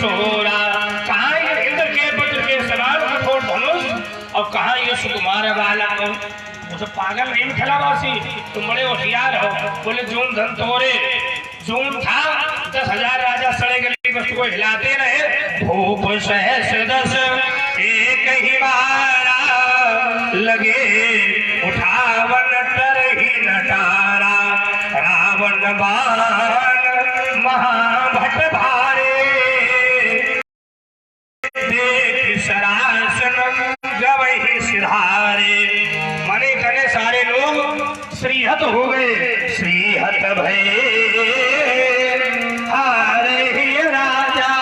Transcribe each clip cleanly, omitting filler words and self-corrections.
सोरा, कहाँ ये इंद्र के वज्र के समान कठोर धनुष और कहाँ ये सुकुमार बालक। वो तो पागल नहीं मिथिलावासी, तुम बड़े होशियार हो। बोले जून धन तोरे, जून था 10,000 राजा सड़े गली वस्तु को हिलाते रहे। भूप सहस्र 10 एक ही बारा, लगे उठावन तरही नटारा। रावण बाण महाभट भारे, देख सरासन गवही सिधारे। माने कने सारे लोग श्रीहत हो गए। श्रीहत भय हारे ही राजा,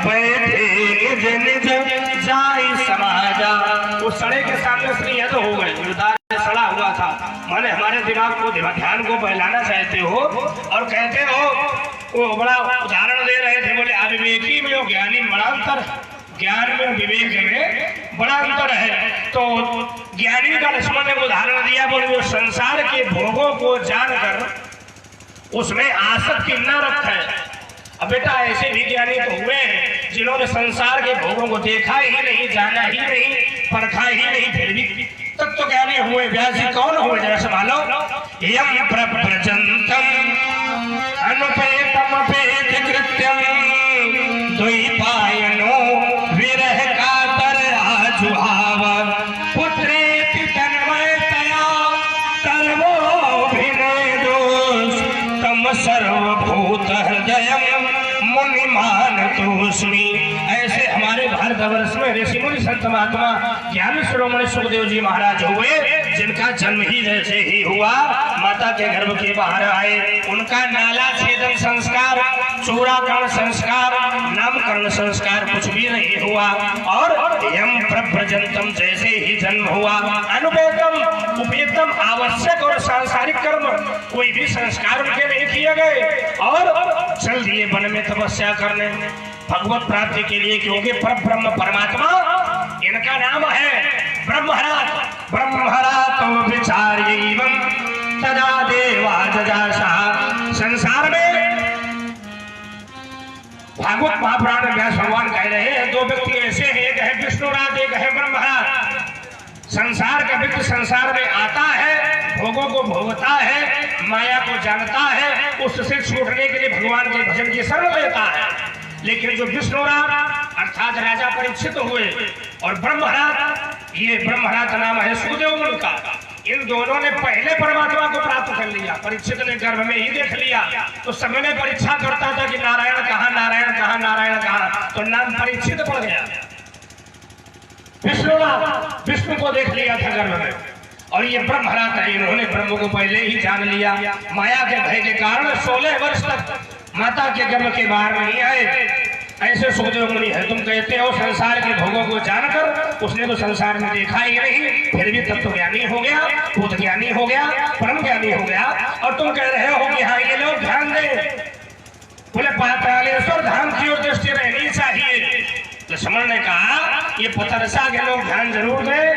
बैठे निज निज जाई समाजा। उस सड़े के सामने श्रीहत हो गए। सड़ा हुआ था। माने हमारे दिमाग को ध्यान को बहलाना चाहते हो और कहते हो। वो बड़ा उदाहरण दे रहे थे। बोले अविवेकी में और ज्ञानी बड़ा अंतर, ज्ञान में विवेक में बड़ा अंतर है। तो ज्ञानी का लक्ष्मण ने उदाहरण दिया। बोले वो संसार के भोगों को जानकर उसमें आसक्ति न रखे। अब बेटा ऐसे भी ज्ञानी तो हुए हैं जिन्होंने संसार के भोगों को देखा ही नहीं, जाना ही नहीं, परखा ही नहीं, फिर भी तत्व ज्ञानी हुए। व्यास जी कौन हुए जरा संभालो। यम प्रव्रजंतम अनुपेतम पेत कृत्यम, द्वैपायनो विरह कातर आजुहाव। पुत्रेति तन्मयतया कर्मोऽभिनेदोष, तम सर्वभूत हृदयम मुनिमान तोस्मि। ऐसे हमारे भारतवर्ष में ऋषि मुनि संत महात्मा ज्ञानी शिरोमणि सुखदेव जी महाराज हुए, जिनका जन्म ही जैसे ही हुआ माता के गर्भ के बाहर आए। उनका नाला छेदन संस्कार, चूड़ाकरण संस्कार, नामकरण संस्कार कुछ भी नहीं हुआ। और यम प्रव्रजंतम जैसे ही जन्म हुआ, अनुपेतम उपेतम आवश्यक और सांसारिक कर्म कोई भी संस्कार उनके नहीं किए गए और चल दिए वन में तपस्या करने भगवत प्राप्ति के लिए। क्योंकि परब्रह्म परमात्मा इनका नाम है ब्रह्महरात। ब्रह्महरात विचार्यैवं तदा देवा जजासा। संसार में भागवत महापुराण व्यास भगवान कह रहे हैं दो व्यक्ति ऐसे हैं, एक है विष्णुरात, एक है ब्रह्महरात। संसार का व्यक्ति संसार में आता है, भोगों को भोगता है, माया को जानता है, उससे छूटने के लिए भगवान के भजन की शरण लेता है। लेकिन जो विष्णुरात अर्थात राजा परीक्षित हुए और ब्रह्महरात, ये ब्रह्महरात नाम है सुखदेव मुनि का, इन दोनों ने पहले परमात्मा को प्राप्त कर लिया। परीक्षित ने गर्भ में ही देख लिया तो समय में परीक्षा करता था कि नारायण कहाँ, नारायण कहाँ, नारायण कहाँ, तो नाम परीक्षित पड़ गया। विष्णुनाथ विष्णु को देख लिया था गर्भ में। और ये ब्रह्महरात है, इन्होंने ब्रह्म को पहले ही जान लिया। माया के भय के कारण 16 वर्ष तक माता के गर्भ के बाहर नहीं आए। ऐसे सुखदेव मुनि है। तुम कहते हो संसार के भोगों को जानकर उसने तो संसार में देखा ही नहीं, फिर भी तत्व ज्ञानी हो गया, भूत ज्ञानी हो गया, परम ज्ञानी हो गया। और तुम कह रहे हो कि हाँ ये लोग ध्यान दें। बोले पातालेश्वर धाम की ओर दृष्टि रहनी चाहिए। लक्ष्मण ने कहा ये पतरसा के लोग ध्यान जरूर दें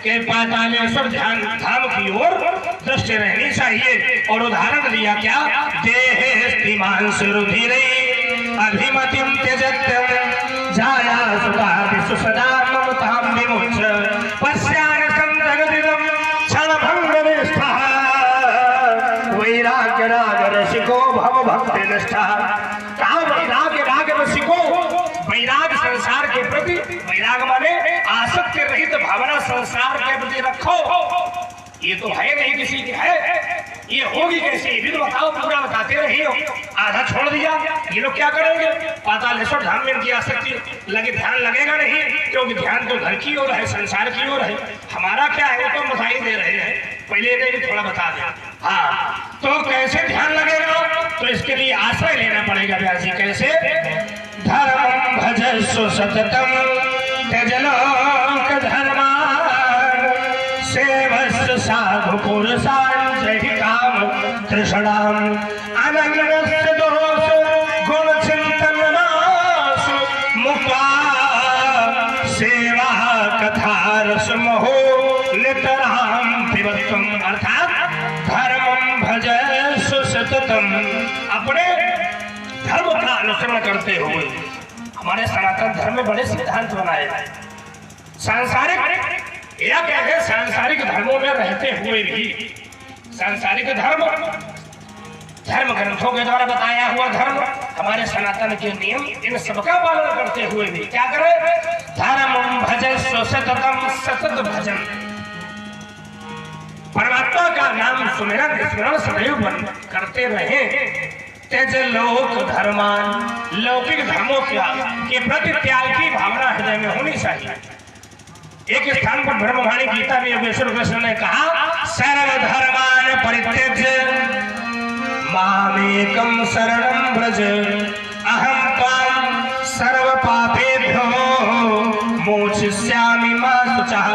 कि पातालेश्वर ध्यान धाम की ओर दृष्टि रहनी चाहिए। और उदाहरण दिया क्या, देहेस्तिमांसु रुधिरे अभिमतिं त्यजत्यं जाया सुता विश्व सदा ममतां विमुच्य पश्यान संतगदिदं क्षणभंगनिष्ठः वैराग्य राग रसिको भव भक्ति निष्ठा। कहा वैराग्य राग रसिको, वैराग संसार के प्रति, वैराग माने आसक्ति रहित भावना संसार के प्रति रखो। ये तो है नहीं किसी की है, ये होगी कैसे ये भी तो बताओ, पूरा बताते रही हो। आधा छोड़ दिया, ये लोग क्या करेंगे। पातालेश्वर धाम में इनकी आसक्ति लगे, ध्यान लगेगा नहीं, क्योंकि ध्यान तो घर की ओर है, संसार की ओर है। हमारा क्या है वो तो बधाई दे रहे हैं, पहले नहीं थोड़ा बता दें। हाँ तो कैसे ध्यान लगेगा, तो इसके लिए आश्रय लेना पड़ेगा व्यास जी। कैसे, धर्मं भजस्व सततम त्यजलोक धर्मान सेवस्य साधु पुरुषान् जहि काम तृष्णाम अनन्यस्य दोष गुण चिंतन नाश मुक्ता सेवा कथा रस मोहो नितराम पिबत्तम। अर्थात धर्मं भजस्व सततम, अपने धर्म का अनुसरण करते हुए हमारे सनातन धर्म में बड़े सिद्धांत बनाए। सांसारिक या कहते हैं सांसारिक धर्मों में रहते हुए भी सांसारिक धर्म ग्रंथों के द्वारा बताया हुआ धर्म, हमारे सनातन के नियम, इन सबका पालन करते हुए भी क्या करें? धर्म भजन सततम सतत भजन, परमात्मा का नाम सुमिरन स्मरण सदैव करते रहे। तेज लोक धर्मान, लौकिक धर्मों के प्रति त्याग की भावना हृदय में होनी चाहिए। एक स्थान पर ब्रह्मवाणी गीता में योगेश्वर कृष्ण ने कहा, सर्वधर्मान परित्यज्य मामेकं शरणं व्रज अहं त्वां सर्व पापेभ्यो मोक्षयिष्यामि मा शुचः।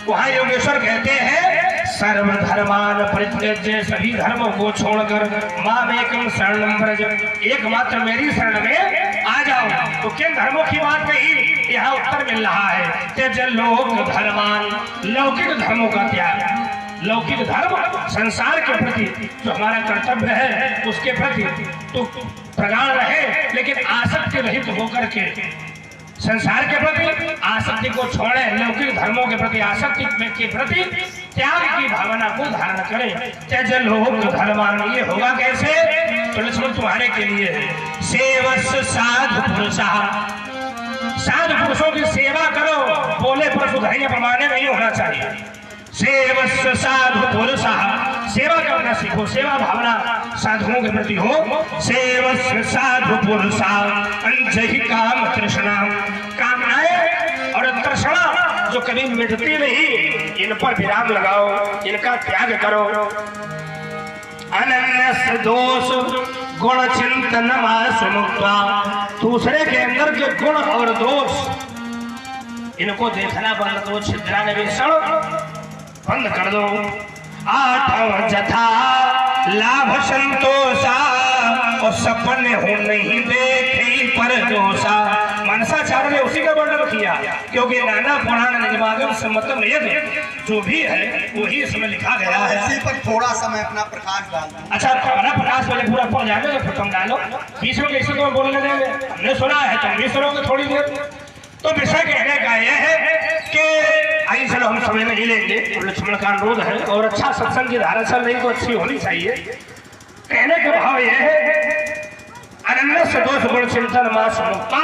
वहाँ योगेश्वर कहते हैं सर्वधर्मान परित्यज्य, सभी धर्मों को छोड़कर मामेकं शरणं व्रज, एकमात्र मेरी शरण में आ जाओ। तो किन धर्मों की बात कही? यहाँ उत्तर मिल रहा है, त्यज लोक धर्मान, लौकिक धर्मों का त्याग। लौकिक धर्म संसार के प्रति जो हमारा कर्तव्य है उसके प्रति तो प्रगाढ़ रहे, लेकिन आसक्ति रहित होकर के संसार के प्रति आसक्ति को छोड़े, लौकिक धर्मों के प्रति आसक्ति के प्रति त्याग की भावना को धारण करें। त्यज लोक धर्मान, ये होगा कैसे? तो लक्ष्मण तुम्हारे के लिए है। सेवस्य साधु पुरुषा, साधु पुरुषों की सेवा करो, बोले पर सुधाइए प्रमाणे नहीं होना चाहिए। सेवस्य साधु पुरुषा, सेवा करना सीखो, सेवा भावना साधुओं के प्रति हो। सेवस्य साधु पुरुषा अंजहि काम तृष्णा, कामनाएं और तृष्णा जो कभी मिटती नहीं, इन पर विराम लगाओ, इनका त्याग करो। अनन्य दोष गुण चिंतन मुक्ता, दूसरे के अंदर के गुण और दोष इनको देखना बंद करो, छिद्रान्वेषण बंद कर दो। आठव जथा लाभ संतोषा, और सपने हो नहीं देखे पर दोषा। मनसाचार्य ने उसी का वर्णन किया, क्योंकि नाना पुराण निगमागम सम्मतम यज्ञ जो भी है वही इसमें लिखा गया है। इसी पर थोड़ा समय अपना प्रकाश डालो। अच्छा, अपना प्रकाश पहले पूरा पढ़ जाएगा फिर तुम डालो, बीच में कैसे तुम्हें बोलने देंगे? हमने सुना है, तुम भी सुनोगे थोड़ी देर। तो विषय कहने का यह है कि आई चलो हम समय नहीं लेंगे, लक्ष्मण का अनुरोध है, और अच्छा सत्संग की धारा चल रही तो अच्छी होनी चाहिए। कहने का भाव यह है, अनन्य से दोष गुण चिंतन मां समुक्ता,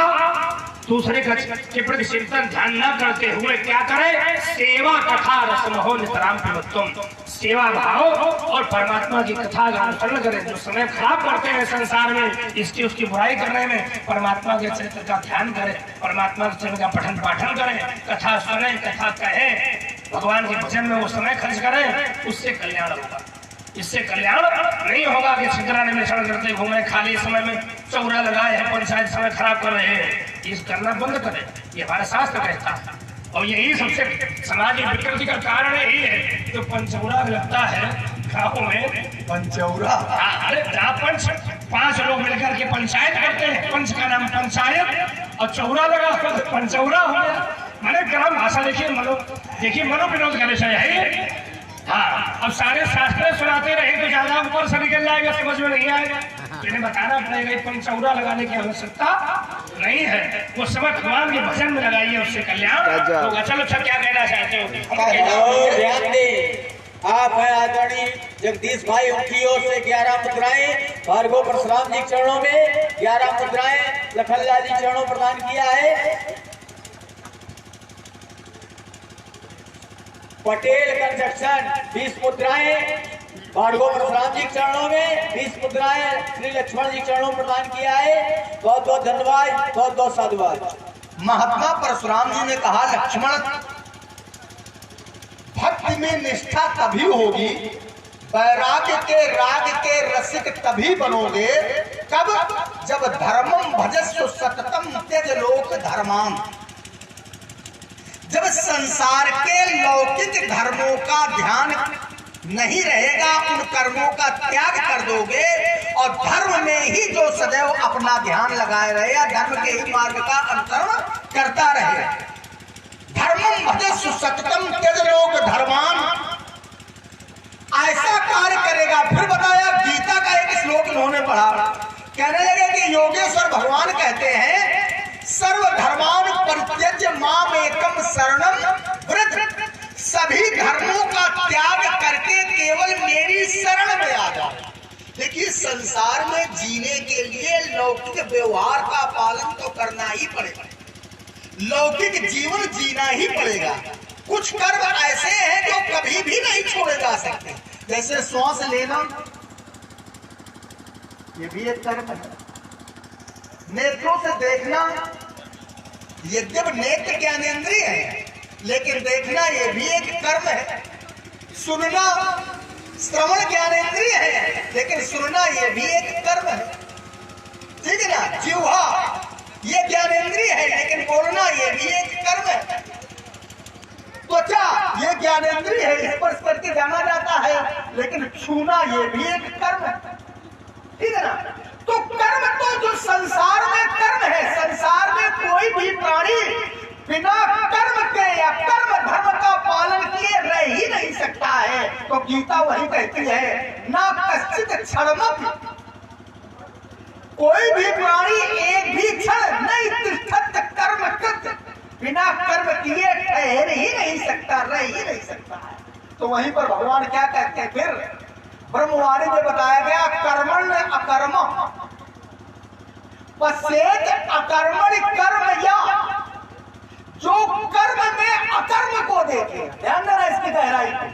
दूसरे के प्रति चिंतन ध्यान न करते हुए क्या करें? सेवा कथा रसमहो नितराम पिबत्वम, सेवा भाव और परमात्मा की कथा का अनुसरण करें। जो समय खराब करते हैं संसार में इसकी उसकी बुराई करने में, परमात्मा के चरित्र का ध्यान करें, परमात्मा के चरित्र का पठन पाठन करें, कथा सुने, कथा कहें, भगवान के भजन में वो समय खर्च करें, उससे कल्याण होगा। इससे कल्याण नहीं होगा कि छिद्रान्वेषण करते घूमे, खाली समय में चौरा लगाए हैं, पंचायत समय खराब कर रहे हैं। इस करना बंद करें, ये हमारा शास्त्र कहता है। और यही सबसे सामाजिक विकृति का कारण यही है, जो पंचौरा लगता है गाँव में। पंचौरा? अरे जहाँ पंच 5 लोग मिलकर के पंचायत करते हैं, पंच का नाम पंचायत, और चौरा लगा पंचौरा हो गया। मैंने ग्राम भाषा देखिए, मनोविनोद का विषय है। हाँ, अब सारे शास्त्र सुनाते रहे तो ज्यादा ऊपर से निकल जाएगा, समझ में नहीं आएगा। इन्हें बताना पड़ेगा पंचौरा लगाने की आवश्यकता नहीं है, वो समय भगवान के भजन में लगाइए, उससे कल्याण होगा। चलो अच्छा, क्या कहना चाहते हो? ध्यान दें, आप है आदरणीय जगदीश भाई, उनकी ओर से 11 मुद्राएं भार्गव परशुराम जी चरणों में, 11 मुद्राएं लखनलाल जी चरणों प्रदान किया है। पटेल कंस्ट्रक्शन 20 मुद्राएं भार्गव परशुराम जी चरणों में, 20 मुद्राएं श्री लक्ष्मण जी चरणों प्रदान किया है। बहुत बहुत धन्यवाद, बहुत बहुत साधुवाद। महात्मा परशुराम जी ने कहा, लक्ष्मण भक्ति में निष्ठा तभी होगी, वैराग्य के राग के रसिक तभी बनोगे, कब? जब धर्मम भजस्व सततम त्यज लोक धर्माम, जब संसार के लौकिक धर्मों का ध्यान नहीं रहेगा, उन कर्मों का त्याग कर दोगे और धर्म में ही जो सदैव अपना ध्यान लगाए रहेगा, धर्म के ही मार्ग का अनुसरण करता रहे। धर्मम भजस्व सततम त्यज लोक धर्मान, ऐसा कार्य करेगा। फिर बताया, गीता का एक श्लोक इन्होंने पढ़ा, कहने लगे कि योगेश्वर भगवान कहते हैं सर्वधर्मान परित्यज्य माम एकम शरणम व्रज, सभी धर्मों का त्याग करके केवल मेरी शरण में आ जाओ। देखिए संसार में जीने के लिए लौकिक व्यवहार का पालन तो करना ही पड़ेगा, लौकिक जीवन जीना ही पड़ेगा। कुछ कर्म ऐसे हैं जो कभी भी नहीं छोड़े जा सकते, जैसे श्वास लेना, ये भी एक कर्म है। नेत्रों से देखना, यद्यप नेत्र ज्ञानेंद्रिय है लेकिन देखना ये भी एक कर्म है। सुनना श्रवण ज्ञानेंद्रिय है लेकिन सुनना ये भी एक कर्म है, ठीक है ना। जिह्वा ये ज्ञानेंद्रिय है लेकिन बोलना ये भी एक कर्म है। त्वचा ये ज्ञानेंद्रिय है, स्पर्श करके जाना जाता है लेकिन छूना ये भी एक कर्म है, ठीक है ना। तो कर्म तो जो संसार में कर्म है, संसार में कोई भी प्राणी बिना कर्म के या कर्म धर्म का पालन किए रह ही नहीं सकता है। तो गीता वही कहती है ना कश्चित क्षणमपि, कोई भी प्राणी एक भी क्षण नहीं तिष्ठत कर्म कृत, बिना कर्म किए ठहर ही नहीं सकता, रह ही नहीं सकता है। तो वहीं पर भगवान क्या कहते हैं, फिर ब्रह्मवाणी में बताया गया कर्मण अकर्म पश्चेत अकर्मणि कर्म या, जो कर्म में अकर्म को देखे, ध्यान देना इसकी गहराई पे।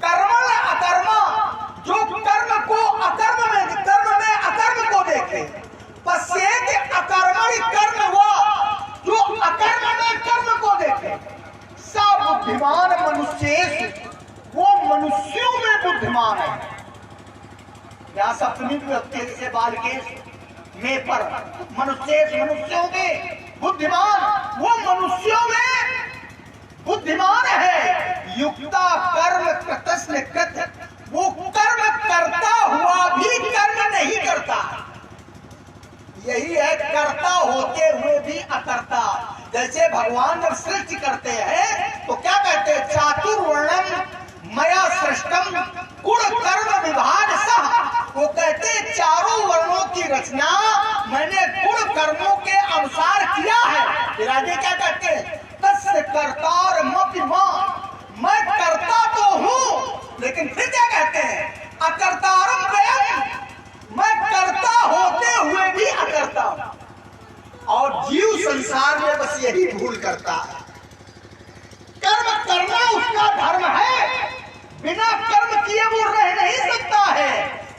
कर्मण अकर्म, जो कर्म को अकर्म में, कर्म में अकर्म को देखे। पश्चेत अकर्मणि कर्म हुआ, जो अकर्म में कर्म को देखे। सा बुद्धिमान मनुष्य, वो मनुष्यों में बुद्धिमान है। यहाँ सप्तमी विभक्ति से बालकेश में पर मनुष्य, मनुष्यों में बुद्धिमान, वो मनुष्यों में बुद्धिमान है। युक्ता कर्म कृतस्न कृत, वो कर्म करता हुआ भी कर्म नहीं करता, यही है कर्ता होते हुए भी अकर्ता। जैसे भगवान जब सृष्टि करते हैं तो क्या कहते हैं, चातुर्वर्णम मया सृष्टम गुण कर्म विभाग सह, वो कहते हैं चारों वर्णों की रचना मैंने गुण कर्मों के अनुसार किया है। फिर आगे क्या कहते हैं, तस्य कर्तार मपि मां, मैं करता तो हूं लेकिन फिर क्या कहते हैं, अकर्तारम वयम, मैं करता होते हुए भी अकर्ता हूं। और जीव संसार में बस यही भूल करता है। कर्म करना उसका धर्म है, बिना कर्म किए वो रह नहीं सकता है,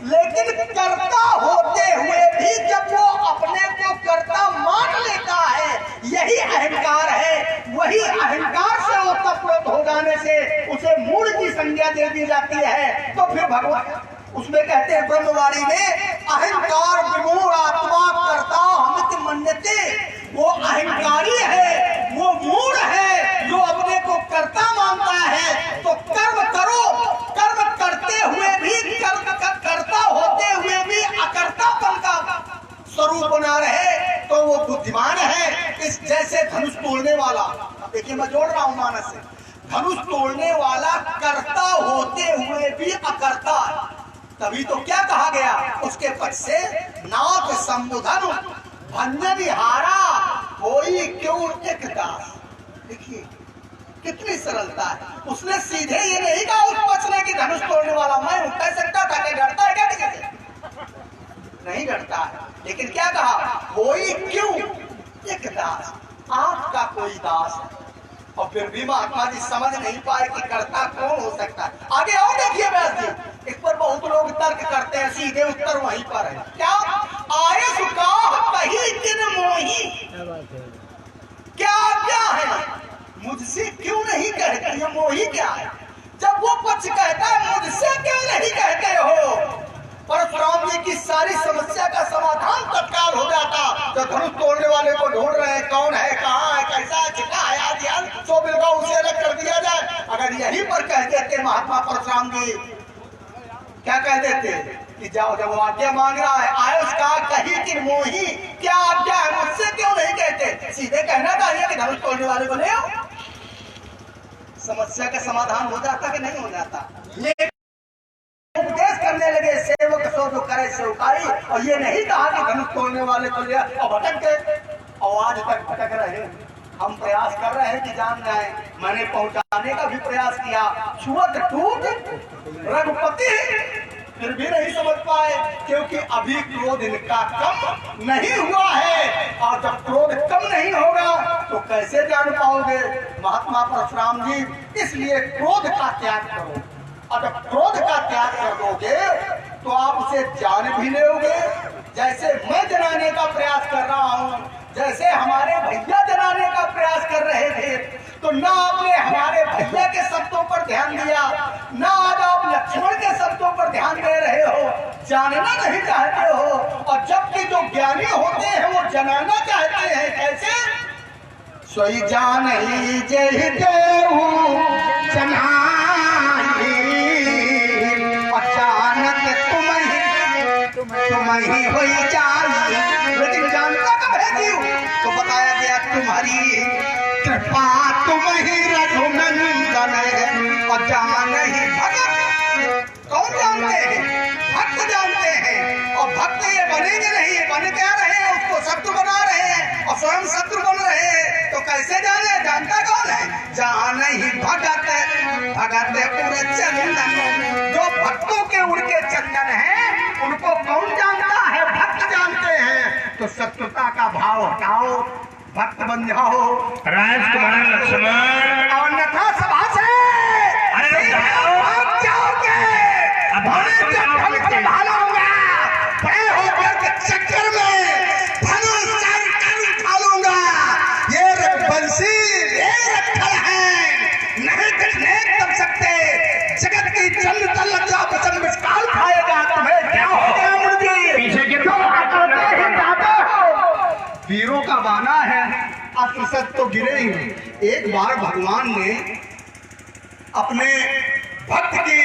लेकिन करता होते हुए भी जब वो अपने को कर्ता मान लेता है, यही अहंकार है। वही अहंकार से वो तत्व हो जाने से उसे मूढ़ की संज्ञा दे दी जाती है। तो फिर भगवान उसमें कहते हैं ब्रह्मवाणी में, अहंकार विमूढ़ आत्मा कर्ता हमित मन्यते, वो अहंकारी है, वो मूढ़ है जो अपने को कर्ता मानता है। तो कर्म करो, कर्म करते हुए भी, कर्म करता होते हुए भी अकर्तापन का स्वरूप बना रहे तो वो बुद्धिमान है। इस जैसे धनुष तोड़ने वाला, देखिए मैं जोड़ रहा हूं मानस से, धनुष तोड़ने वाला कर्ता होते हुए भी अकर्ता, तभी तो क्या कहा गया उसके पक्ष से, नाथ संबुधन भंजनिहारा होई क्यों एक दास। देखिए कितनी सरलता है, उसने सीधे ये नहीं कहा उस पक्ष ने कि धनुष तोड़ने वाला मैं हूं। कह सकता था कि डरता है क्या किसी से, नहीं डरता है, लेकिन क्या कहा, होई क्यों एक दास, आपका कोई दास है। और फिर भी महात्मा जी समझ नहीं पाए कि कर्ता कौन हो सकता है। आगे और देखिए व्यास जी, इस पर बहुत लोग तर्क करते हैं, सीधे उत्तर वहीं पर है। क्या आए सुकाह कही दिन मोही, क्या है, मुझसे क्यों नहीं कहते, ये मोही क्या है। जब वो पक्ष कहता है मुझसे क्यों नहीं कहते हो, परशुराम जी की सारी समस्या का समाधान तत्काल हो जाता। तो धनुष तोड़ने वाले को ढूंढ रहे हैं, कौन है, कहाँ है, कैसा है, छिका है, आदि सो बिल्कुल उसे अलग कर दिया जाए। अगर यहीं पर कह देते महात्मा परशुराम जी, क्या कह देते कि जाओ, जब वो आज्ञा मांग रहा है, आयुष का कही कि मोही, क्या आज्ञा है, मुझसे क्यों नहीं कहते। सीधे कहना चाहिए कि धनुष तोड़ने वाले को ले आओ, समस्या का समाधान हो जाता कि नहीं हो जाता। लेकिन उपदेश करने लगे सेवक सो जो करे सेवकाई। और ये नहीं कहा कि धनुष तोड़ने वाले तो लिया और भटक गए और आज तक भटक रहे। हम प्रयास कर रहे हैं कि जान जाए, मैंने पहुंचाने का भी प्रयास किया, छुअत टूट रघुपति फिर भी नहीं समझ पाए, क्योंकि अभी क्रोध इनका कम नहीं हुआ है। और जब क्रोध कम नहीं होगा तो कैसे जान पाओगे महात्मा परशुराम जी। इसलिए क्रोध का त्याग करो, और जब क्रोध का त्याग कर दोगे तो आप उसे जान भी लोगे। जैसे मैं जनाने का प्रयास कर रहा हूँ, जैसे हमारे भैया जनाने का प्रयास कर रहे थे, तो ना आपने हमारे भैया के शब्दों पर ध्यान दिया, ना आज आप लक्ष्मण के शब्दों पर ध्यान दे रहे हो, जानना नहीं चाहते हो। और जबकि जो ज्ञानी होते हैं वो जनाना चाहते हैं। कैसे? सोई जान ही जय देहु जनाई, अचानक तुम ही हो जाई। लेकिन जानता कब है जीव? तो बताया गया तुम्हारी कृपा तुम ही रघुनंदन और जान ही भगत। कौन जानते हैं? भक्त जानते हैं। और भक्त ये बनेंगे नहीं, ये बन क्या रहे हैं? उसको शत्रु बना रहे हैं और स्वयं शत्रु बन रहे हैं। तो कैसे जाने? जानता कौन है? जान ही भगत, भगत उड़ चंदन। जो भक्तों के उड़ के चंदन है उनको कौन जानता है? भक्त जानते हैं। तो शत्रुता का भाव हटाओ, भक्त बन जाओ। राजकुमार लक्ष्मण और अन्यथा सभा से भाग जाओगे। बड़े होकर के चक्कर में धनुष उठा लूंगा। ये रघुवंशी ये रखल है, नहीं कर सकते। जगत की चंद तलज्जा वचन विस्तार खाएगा। तुम्हें क्या हो गया मुझे? पीछे गिर वीरों का बाना है, असत तो गिरे ही। एक बार भगवान ने अपने भक्त की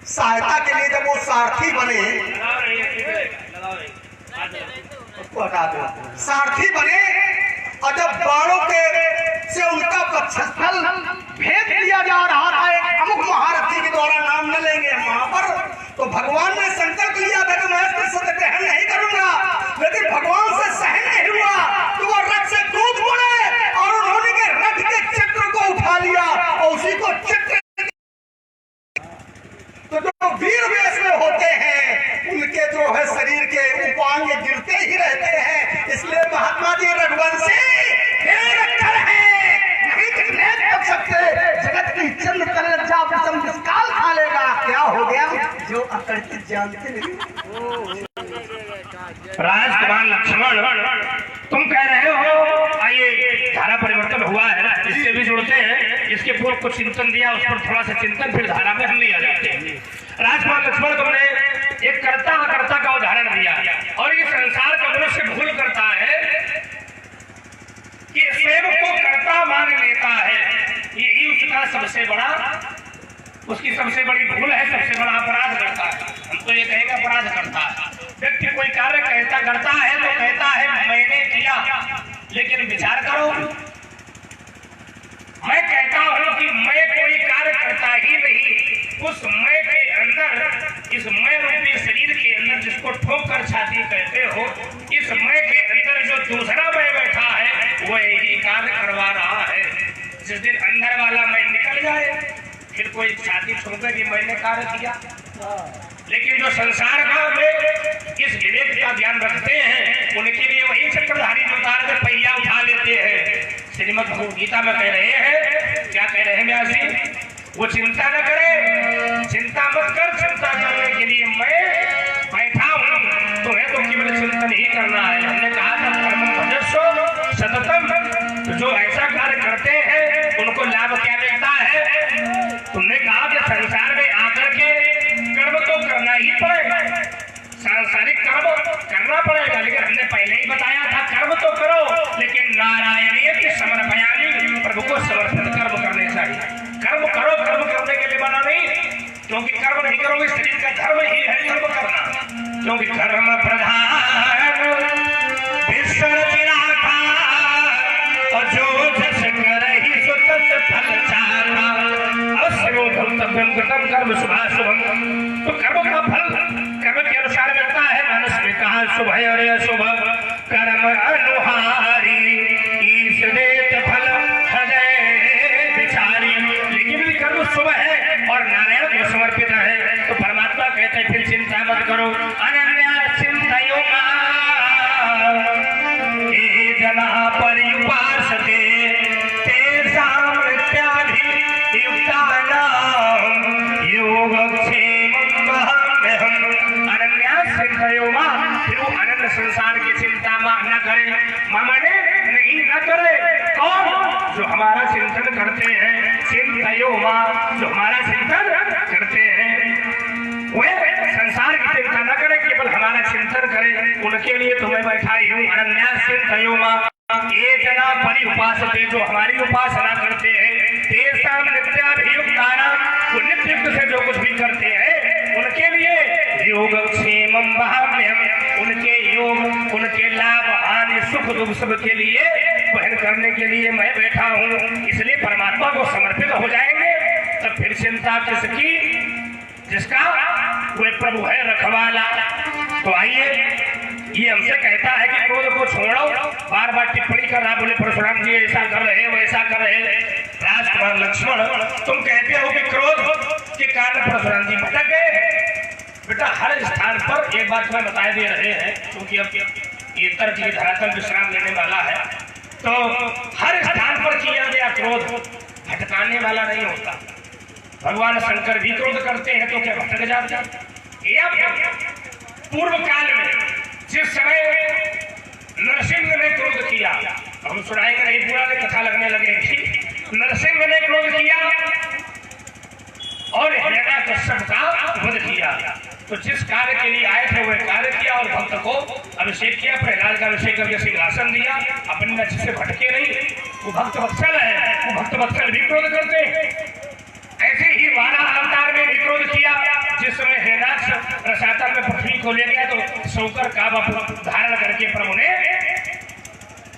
सहायता के लिए जब वो सारथी बने, उसको हटा दो, सारथी बने, और जब बाणों के से उनका वक्षस्थल भेद दिया जा रहा था एक अमुक महारथी के द्वारा, नाम न लेंगे वहां पर, तो भगवान ने संकल्प लिया था कि मैं इसमें सत्य ग्रहण नहीं करूंगा। लेकिन भगवान से सहन नहीं हुआ तो वो रथ से कूद पड़े और उन्होंने के रथ के चक्र को उठा लिया और उसी को चक्र। तो जो वीर वेश में होते हैं उनके जो है शरीर के उपांग गिरते ही रहते हैं। इसलिए महात्मा जी रघुवंशी नहीं कर सकते। जगत की चंद तलज्जा वचन विस्तार खा लेगा। क्या हो गया? जो अकड़ते जानते नहीं। राजकुमार लक्ष्मण तुम कह रहे हो आइए धारा परिवर्तन हुआ है ना, इससे भी जुड़ते हैं। इसके पूर्व कुछ चिंतन दिया, उस पर थोड़ा सा चिंतन, फिर धारा में हम लिया जाते हैं। राजकुमार लक्ष्मण तुमने एक कर्ता अकर्ता का उदाहरण दिया, और ये संसार का मनुष्य भूल करता है कि स्वयं को कर्ता मान लेता है। यही उसका सबसे बड़ा, उसकी सबसे बड़ी भूल है, सबसे बड़ा अपराध करता है। हमको ये कहेगा अपराध करता है। व्यक्ति कोई कार्य कहता करता है तो कहता है मैंने किया, लेकिन विचार करो, मैं कहता हूं कि मैं कोई कार्य करता ही नहीं। उस मैं के अंदर, इस मैं रूपी शरीर के अंदर जिसको ठोक कर छाती कहते हो, इस मैं के अंदर जो दूसरा मैं बैठा है वो यही कार्य करवा रहा है। जिस दिन अंदर वाला मैं निकल जाए फिर कोई छाती ठोके कि मैंने कार्य किया। लेकिन जो संसार का में इस विवेक का ज्ञान रखते हैं उनके लिए वही चक्रधारी अवतार में पहिया उठा लेते हैं। श्रीमद् भगवद गीता में कह रहे हैं, क्या कह रहे हैं व्यास जी? वो चिंता न करे, चिंता मत कर, चिंता करने के लिए मैं बैठा हूँ। तुम्हें तो केवल चिंतन ही करना है। हमने कहा था धर्म भजस्व सततम, तो जो ऐसा कार्य करते हैं उनको लाभ क्या मिलता है? तुमने कहा कि संसार में आकर के कर्म तो करना ही पड़ेगा, सांसारिक कर्म करना पड़ेगा। लेकिन हमने पहले ही बताया था कर्म तो करो, लेकिन नारायणीय की समर्पयानी, प्रभु को समर्पित कर्म करने चाहिए। कर्म करो, कर्म करने के लिए बना नहीं, क्योंकि कर्म नहीं करोगे शरीर का धर्म ही है कर्म करना। क्योंकि कर्म प्रधान विश्व रचना और जो जस करहि सो तस फल चारा, अवश्य कर्म शुभाशुभम। तो कर्म का फल, कर्म मत करो। अनन्या चिंतयो ये जना पर्युपासते तेषां नित्याभियुक्तानां योगक्षेमं वहाम्यहम्। अनन्या चिंतयो अनन्य संसार की चिंता न करे, माने नहीं न करे। कौन? जो हमारा चिंतन करते हैं, चिंतयो जो हमारा चिंतन करते हैं वे संसार की चिंता न करे, केवल हमारा चिंतन करे। उनके लिए तो मैं बैठा ही हूँ। अनन्या चिंतयो ये जना परिउपासते जो हमारी उपासना करते हैं तेषां नित्याभियुक्तानां वो नित्य युक्त से जो कुछ भी करते हैं उनके लिए योगक्षेमं वहाम्यहम्। उनके योग, उनके लाभ, हानि, सुख दुख सब के लिए वहन करने के लिए मैं बैठा हूँ। इसलिए परमात्मा को समर्पित हो जाएंगे तब फिर चिंता किसकी? जिसका वे प्रभु है रखवाला। तो आइए, ये हमसे कहता है कि क्रोध को छोड़ो। बार बार टिप्पणी कर रहा, बोले परशुराम जी ऐसा कर रहे, वैसा कर रहे। राजकुमार लक्ष्मण, तुम कहते हो कि क्रोध के कारण परशुराम जी भटक गए। बेटा, हर स्थान पर एक बात मैं बता दे रहे हैं, क्योंकि अब ये तर्क की धरातल विश्राम लेने वाला है। तो हर स्थान पर किया गया क्रोध भटकाने वाला नहीं होता। भगवान शंकर भी क्रोध करते हैं तो क्या भटक जाते? पूर्व काल में जिस समय नरसिंह ने क्रोध किया, हम सुनाएंगे नहीं पूरा, कथा लगने लगेगी। नरसिंह ने क्रोध किया और हिरण्यकश्यप का वध किया। तो जिस कार्य के लिए आए थे वह कार्य किया और भक्त को अभिषेक किया, प्रहलाद का अभिषेक करके सिंहासन दिया। अपने लक्ष्य से भटके नहीं। वो भक्त वत्सल है, वो भक्त वत्सल भी क्रोध करते हैं। ऐसे ही वारा अवतार में भी क्रोध किया। जिस समय हिरण्याक्ष रसातल में पृथ्वी को ले गया तो शंकर का धारण करके प्रभु ने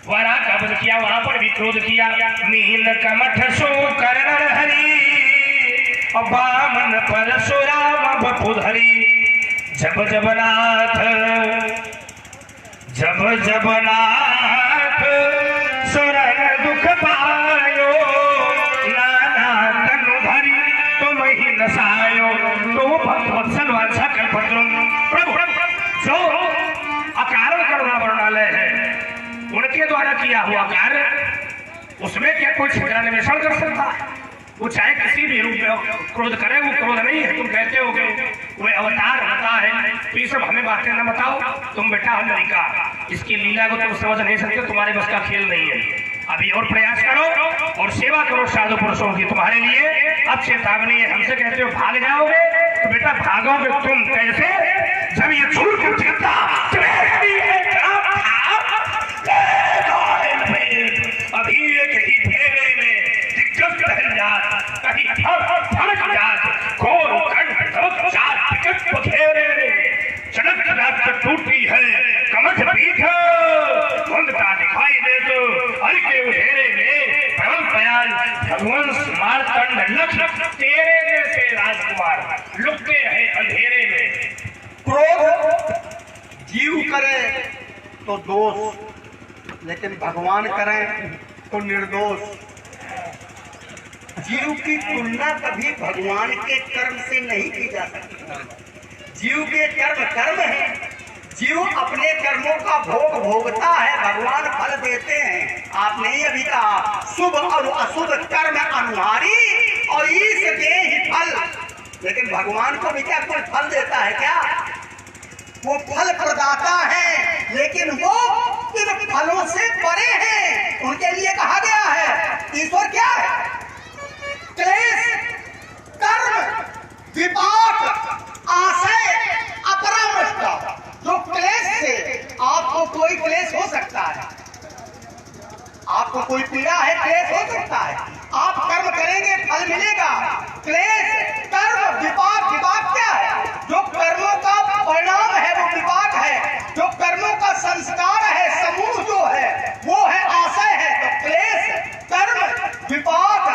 वारा का वध किया, वहां पर भी क्रोध किया। नील कमठ शूकर हरि बामन परशुराम बपुधरी जब जबनाथ सुरन दुख पायो नाना तनु धरी तुम ही नसायो। तो वो भक्त वत्सल वांछा कर प्रभु जो अकारण करुणा वर्णालय है उनके द्वारा किया हुआ कार्य, उसमें क्या कोई छिद्रान्वेषण कर सकता है? वो चाहे किसी भी रूप में क्रोध करे, वो क्रोध नहीं है। तुम कहते हो कि वो अवतार होता है, तो ये सब हमें बातें न बताओ। तुम बेटा हो लड़का, इसकी लीला को तुम समझ नहीं सकते, तुम्हारे बस का खेल नहीं है। अभी और प्रयास करो और सेवा करो साधु पुरुषों की। तुम्हारे लिए अब चेतावनी है। हमसे कहते हो भाग जाओगे, तो बेटा भागोगे तुम कैसे? जब ये झूठ को चिंता अभी एक ही फेरे में कहीं फड़क जात घोर टूटी है कमठ पीठ मंदता दिखाई दे तो हर के उधेरे में परम दयाल भगवान मारतंड लक्ष्य तेरे जैसे राजकुमार लुकते हैं अंधेरे में। क्रोध जीव करे तो दोष, लेकिन भगवान करें तो निर्दोष। जीव की तुलना कभी भगवान के कर्म से नहीं की जा सकती। जीव के कर्म कर्म है, जीव अपने कर्मों का भोग भोगता है, भगवान फल देते हैं। आपने ही अभी कहा शुभ और अशुभ कर्म अनुहारी और ईश दे ही फल। लेकिन भगवान को भी क्या कोई फल देता है क्या? वो फल प्रदाता है, लेकिन वो इन फलों से परे हैं। उनके लिए कहा गया है ईश्वर क्या है? क्लेश, कर्म, विपाक, आशय, अपरामृष्ट। जो क्लेश से आपको कोई क्लेश हो सकता है, आपको कोई पीड़ा है, क्लेश हो सकता है। आप कर्म करेंगे फल मिलेगा। क्लेश, कर्म, विपाक। विपाक क्या है? जो कर्मों का परिणाम है वो विपाक है। जो कर्मों का संस्कार है, समूह जो है वो है आशय है। तो क्लेश, कर्म, विपाक,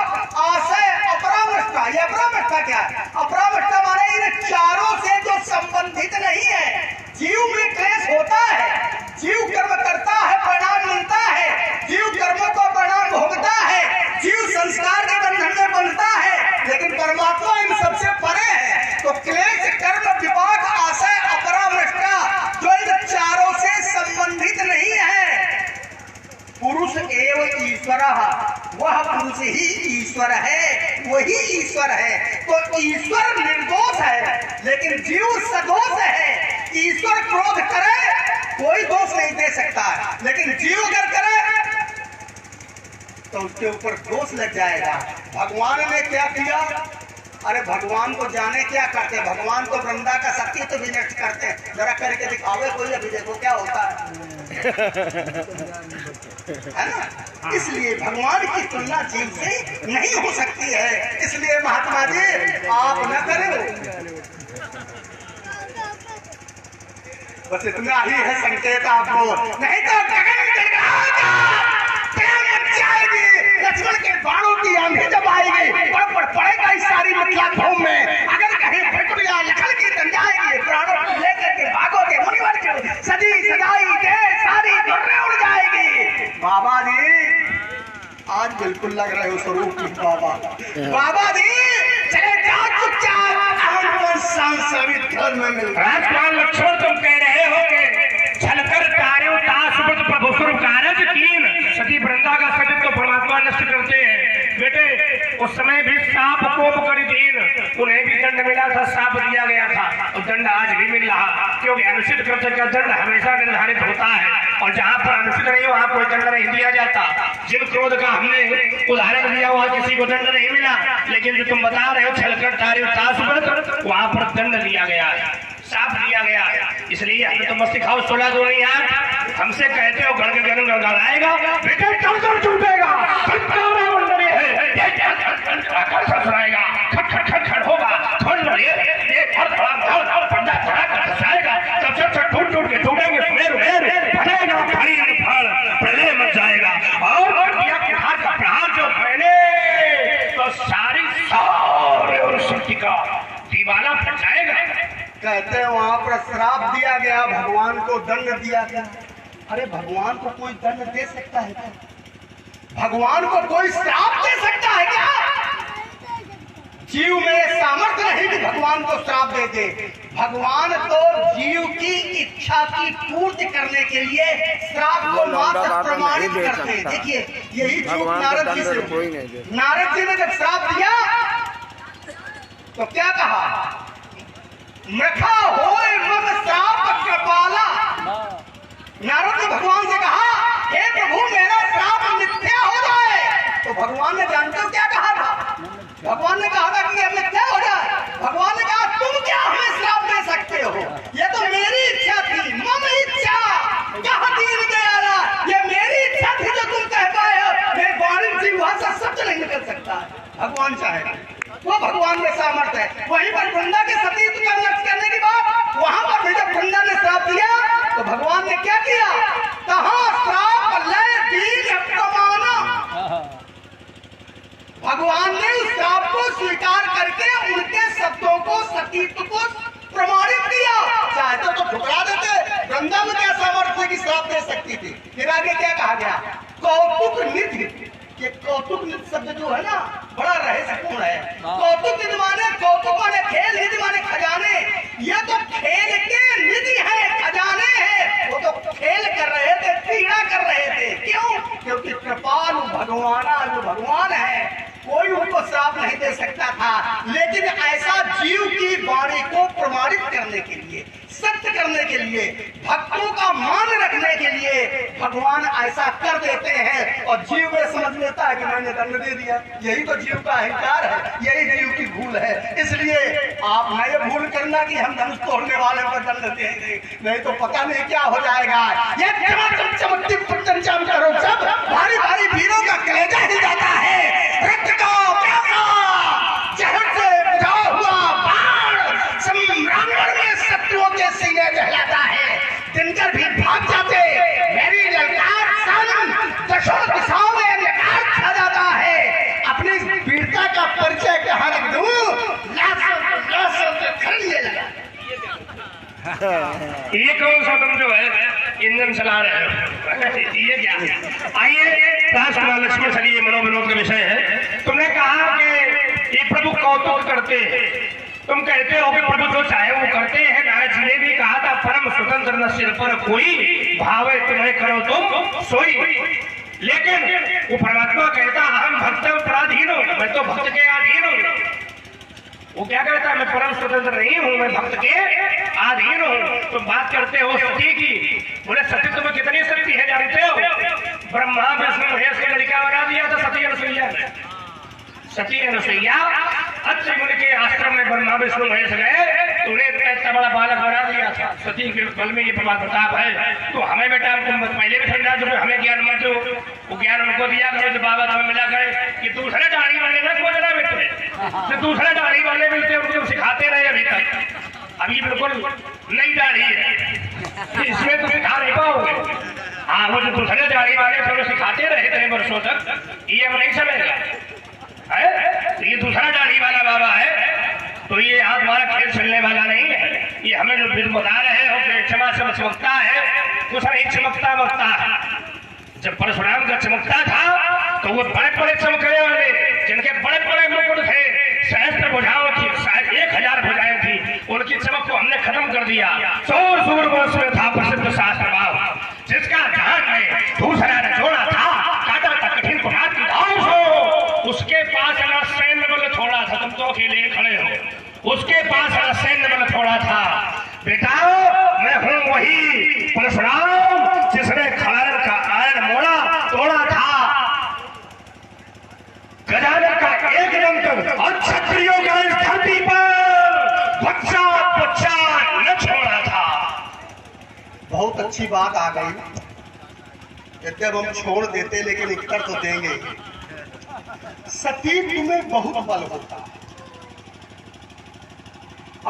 आशय, अपरामृष्टा। ये अपरामृष्टा क्या है? अपरामृष्टा माने इन चारों से जो संबंधित नहीं है। जीव में क्लेश होता है, जीव कर्म करता है, परिणाम मिलता है, जीव कर्मों को परिणाम भोगता है, जीव संस्कार के बंधन में बनता है, लेकिन परमात्मा इन सबसे परे है। तो क्लेश, कर्म, विपाक, आशय, ईश्वर है वही ईश्वर है। तो ईश्वर निर्दोष है लेकिन जीव सदोष है। ईश्वर क्रोध करे कोई दोष नहीं दे सकता, लेकिन जीव अगर करे तो उसके ऊपर दोष लग जाएगा। भगवान ने क्या किया? अरे भगवान को जाने क्या करते, भगवान को वृंदा का शक्ति तो भी नष्ट करते हैं। जरा करके दिखावे कोई, अभी देखो क्या होता है ना। इसलिए भगवान की तुलना जीव से नहीं हो सकती है। इसलिए महात्मा जी आप न करें, बस इतना ही है संकेत आपको, नहीं तो लक्ष्मण के बाणों की आंधी जब आएगी पड़ेगा इस सारी मिथिला भूमि में। अगर कहीं भटुरिया लखन की तन जाएगी, प्राणों को लेकर के भागोगे मुनिवर के सजी सजाई के सारी दुर्रे उड़ जाएगी। बाबा जी आज बिल्कुल लग रहे हो स्वरूप की बाबा। बाबा जी चले जाओ चुपचाप, हमको सांसारिक धर्म में मिल। राजकुमार लक्ष्मण तुम कह रहे हो कि छलकर तारे ताश प्रभु स्वरूप कारज कीन सती वृंदा का सजित तो परमात्मा नष्ट करते हैं। बेटे उस समय भी साप कोप कर दीन, उन्हें भी दंड मिला था, साप दिया गया था, और दंड आज भी मिल रहा, क्योंकि अनुचित कृत्य का दंड हमेशा निर्धारित होता है, और जहाँ पर अनुचित नहीं वहाँ कोई दंड नहीं दिया जाता। जिन क्रोध का हमने उदाहरण दिया वहाँ किसी को दंड नहीं मिला, लेकिन जो तुम बता रहे हो छलकर तारे ताश वहाँ पर दंड दिया गया है, साफ दिया गया है। इसलिए हमें तो मस्ती खाओ 16 दो नहीं यार, हमसे कहते हो गण गण गड़गड़ाएगा, बेटे टमटम टूटेगा, सुनाएगा, खट खट खट खट होगा, तब सब टूट टूट के टूटेंगे, फटेगा, प्रलय मच जाएगा, और का प्रहार जो फैले तो सारी और शक्ति का दीवाना फट जाएगा। कहते हैं वहां पर श्राप दिया गया, भगवान को दंड दिया गया। अरे भगवान को कोई दंड दे सकता है क्या? भगवान को कोई श्राप दे सकता है क्या? जीव में सामर्थ्य नहीं कि भगवान को श्राप दे दे। भगवान तो जीव की इच्छा की पूर्ति करने के लिए श्राप को मात्र प्रमाणित करते हैं। देखिए यही चूक नारद जी से, नारद जी ने जब श्राप दिया तो क्या कहा? मृखा होए मम श्राप कृपाला। नारद ने भगवान से कहा हे प्रभु मेरा श्राप मिथ्या हो जाए। तो भगवान ने जानते हो क्या कहा था? भगवान ने कहा था कि मिथ्या हो जाए। भगवान ने कहा तुम क्या हमें श्राप दे सकते हो? ये तो मेरी इच्छा थी, मम इच्छा कहाँ दीन गया ना, ये मेरी इच्छा थी जो तुम कह पाए हो। मेरे वाणी जी वहां से सच नहीं निकल सकता। भगवान चाहेगा, वो भगवान में सामर्थ्य है। वहीं पर वृंदा के सतीत्व का नष्ट करने के बाद वहां पर भी जब वृंदा ने श्राप दिया तो भगवान ने क्या किया? कहाँ श्राप लय दीन अपमाना। भगवान ने उस श्राप को स्वीकार करके उनके शब्दों को सतीत्व को प्रमाणित किया। चाहते तो ठुकरा देते, वृंदा में क्या सामर्थ्य की श्राप दे सकती थी। फिर आगे क्या कहा गया? कौतुक निधि। ये कौतुक निधि शब्द जो है ना बड़ा रहस्यपूर्ण है। कौतुक निधि माने, कौतुक माने खेल, निधि माने खजाने। ये तो खेल के निधि है, खजाने हैं। वो तो खेल कर रहे थे, क्रीड़ा कर रहे थे। क्यों? क्योंकि कृपालु भगवाना जो भगवान है कोई उनको श्राप नहीं दे सकता था। लेकिन ऐसा जीव की वाणी को प्रमाणित करने के लिए, सत्य करने के लिए, भक्तों का मान रखने के लिए भगवान ऐसा कर देते हैं, और जीव में समझ लेता है कि मैंने दंड दे दिया। यही तो जीव का अहंकार है, यही जीव की भूल है। इसलिए आप न ये भूल करना कि हम धनुष तोड़ने वाले पर दंड देंगे, नहीं तो पता नहीं क्या हो जाएगा। ये चमकती पंचम करो सब भारी भारी वीरों का कलेजा ही जाता है। रक्त का प्यासा जहर से बुझा हुआ बाण संग्रामण में शत्रुओं के सीने जलाता है। दिनकर भी भाग जाते, मेरी ललकार सालन दशों दिशाओं में ललकार खा जाता है। अपनी वीरता का परिचय कहाँ रख दूं? लाशों से खरीदने लगा। ये कौन सा तुम जो है इंजन चला रहे हो? ये क्या? आइए राजकुमार लक्ष्मण चलिए, मनोविनोद का विषय है। तुमने कहा कि ये प्रभु कौतुक करते हैं, तुम कहते हो कि प्रभु जो चाहे वो करते हैं। नारद जी ने भी कहा था परम स्वतंत्र न सिर पर कोई, भावे तुम्हें करो तुम सोई। लेकिन वो परमात्मा कहता हम भक्त पराधीन हूँ, मैं तो भक्त के अधीन हूँ। वो क्या कहता है, मैं परम स्वतंत्र नहीं हूँ, मैं भक्त के अधीन हूँ। तुम बात करते हो सती की, बोले सती तुम्हें कितनी शक्ति है जानते हो? ब्रह्मा विष्णु महेश की लड़का बना दिया था सती अनुसुईया ने। सती अनुसुईया अच्छे मुनि के आश्रम में ब्रह्मा विष्णु महेश गए, उन्हें इतना बड़ा बालक बना दिया था। सती के बल में ये प्रताप है। तो हमें बेटा तुम पहले भी समझा दो, हमें ज्ञान मत दो। वो ज्ञान उनको दिया करो जो बाबा तुम्हें मिला करे कि दूसरे दाढ़ी वाले ना खोजना भी तुम्हें, जो दूसरे दाढ़ी वाले मिलते उनको सिखाते रहे अभी तक। अभी बिल्कुल नई दाढ़ी है, इसमें तो सिखा नहीं पाओगे। हाँ, वो जो दूसरे दाढ़ी वाले थे सिखाते रहे थे वर्षों तक, ये अब नहीं चलेगा है। तो ये दूसरा दाढ़ी वाला बाबा है, तो ये आज हमारा खेल चलने वाला नहीं है। ये हमें जो बता रहे हो कि क्षमा से चमकता है, कुछ नहीं चमकता मकता है। जब परशुराम का चमकता था तो वो बड़े बड़े चमकने वाले जिनके बड़े बड़े मुकुट थे, सहस्त्र भुजाओं थी, 1000 भुजाएं थी, उनकी चमक को हमने खत्म कर दिया। शोर शूर वंश में था प्रसिद्ध शास्त्र भाव, जिसका जहां में दूसरा ने जोड़ा था, काटा था कठिन कुठार की धार से, उसके पास अगर सैन्य बल छोड़ा था, तुम तो अकेले खड़े हो, उसके पास अगर सैन्य बल छोड़ा था। बेटा मैं हूं वही परशुराम जिसने खारण का आयन मोड़ा तोड़ा था, गजानन का एक दंत और क्षत्रियों का इस धरती पर बच्चा बच्चा न छोड़ा था। बहुत अच्छी बात आ गई। जब हम छोड़ देते लेकिन उत्तर तो देंगे। सतीत्व में बहुत बल होता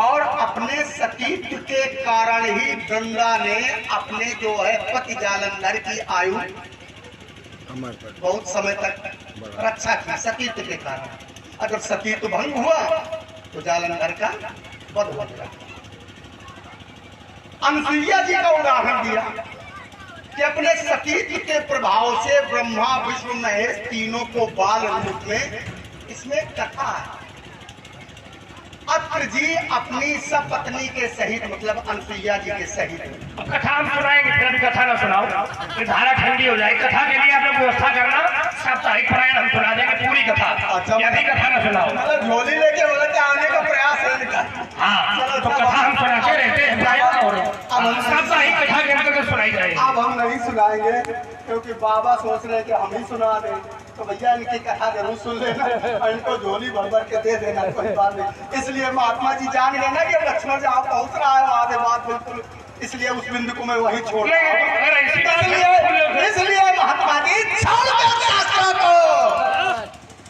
और अपने सतीत्व के कारण ही गंगा ने अपने जो है पति जालंधर की आयु बहुत समय तक रक्षा की, सतीत्व के कारण। अगर सतीत्व भंग हुआ तो जालंधर का वध हो गया। अनुसुईया जी का उदाहरण दिया कि अपने सतीत्व के प्रभाव से ब्रह्मा विष्णु महेश तीनों को बाल रूप में, इसमें कथा है। अत्र जी अपनी सपत्नी के सहित, मतलब अनुसुईया जी के सहित। अब कथा हम सुनाएंगे, फिर अभी कथा ना सुनाओ, फिर धारा ठंडी हो जाएगी। कथा के लिए आप लोग व्यवस्था करना, साप्ताहिक पारायण हम सुना देंगे पूरी कथा। अच्छा, अभी कथा ना सुनाओ, मतलब झोली लेके बोले कि आने का प्रयास है इनका। हाँ, तो कथा हम सुनाते रहते हैं और साप्ताहिक कथा के अंतर्गत सुनाई जाएगी। अब हम नहीं सुनाएंगे क्योंकि बाबा सोच रहे कि हम ही सुना दें, तो भैया इनकी कथा जरूर सुन लेना और इनको झोली भर भर के दे देना, कोई बात नहीं। इसलिए महात्मा जी जान गए ना कि लक्ष्मण जहाँ पहुंच रहा है वहां से बात बिल्कुल, इसलिए उस बिंदु को मैं वहीं छोड़ रहा हूं। इसलिए महात्मा जी छोड़ दो शास्त्रों को,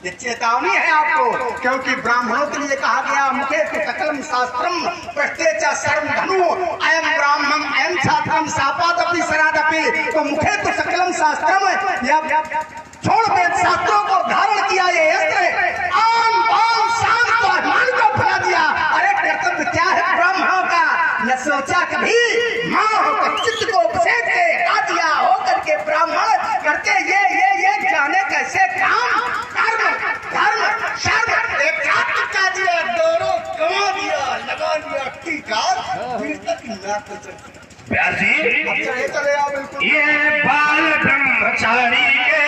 ये चेतावनी है आपको, क्योंकि ब्राह्मणों के लिए कहा गया मुखे तो सकलम शास्त्रम पृष्ठे च सर्व धनु अयम ब्राह्मणम अयम छात्रम सापादपि सरादपि। तो मुखे तो सकलम शास्त्रम, या छोड़ वेद शास्त्रों को धारण किया ये अस्त्र, आम बाम शान को अभिमान को फैला दिया। अरे कर्तव्य क्या है ब्राह्मणों का, न सोचा कभी मां होकर चित्त को उपसेद के हटा दिया, होकर के ब्राह्मण करते ये जाने कैसे काम, कर्म धर्म शर्म एक का दिया, दोनों गवा दिया, लगा दिया टीका, फिर तक ना कुछ। व्यास जी, चले आओ बिल्कुल। ये बाल ब्रह्मचारी के,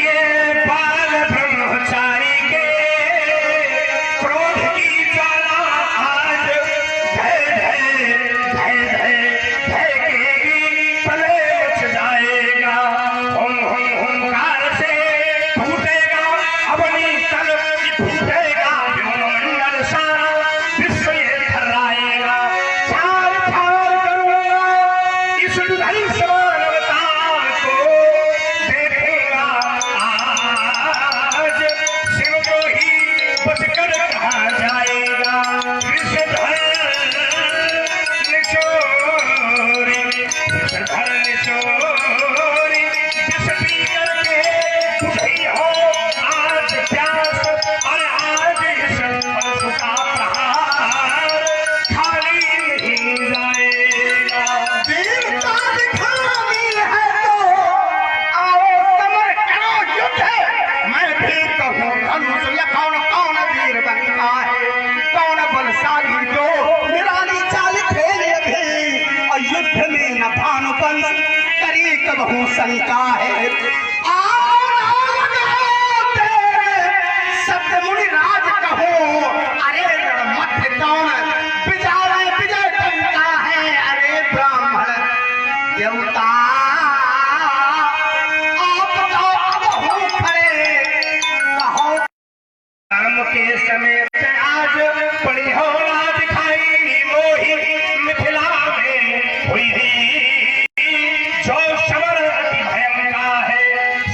ये बाल ब्रह्मचारी के क्रोध की ज्वाला आज धय धय धय धय धयकेगी, प्रलय मच जाएगा। हुंकार से फूटेगा अवनी तल, फूटेगा व्योमंडल सारा, विश्व ये थर्राएगा। चार फार करूंगा इस दुधरी समान अवतार को, देखूंगा आज शिव को ही बचकर कहा जाएगा। विषधर निचोरी, विषधर निचोरी, विष पी करके बुझी हो आज प्यास, और आज इस पशु का प्रहार खाली नहीं जाएगा। वीरता दिखानी है तो आओ कमर करो युद्ध, मैं भी कहूँ धनुष लखन कौन वीर बनता है, कौन बलशाली जो निराली चाल खेले भी, और युद्ध में न भानु बंस कबहू शंका है। सत्य मुनि राज कहो, अरे मत कौन बिजावे विजय टंका है। अरे ब्राह्मण देवता आप तो अब हो खड़े कहो। कर्म के समय पे आज बड़ी हो दिखाई मोही मिथिला में हुई जो समर अति भयंकर है।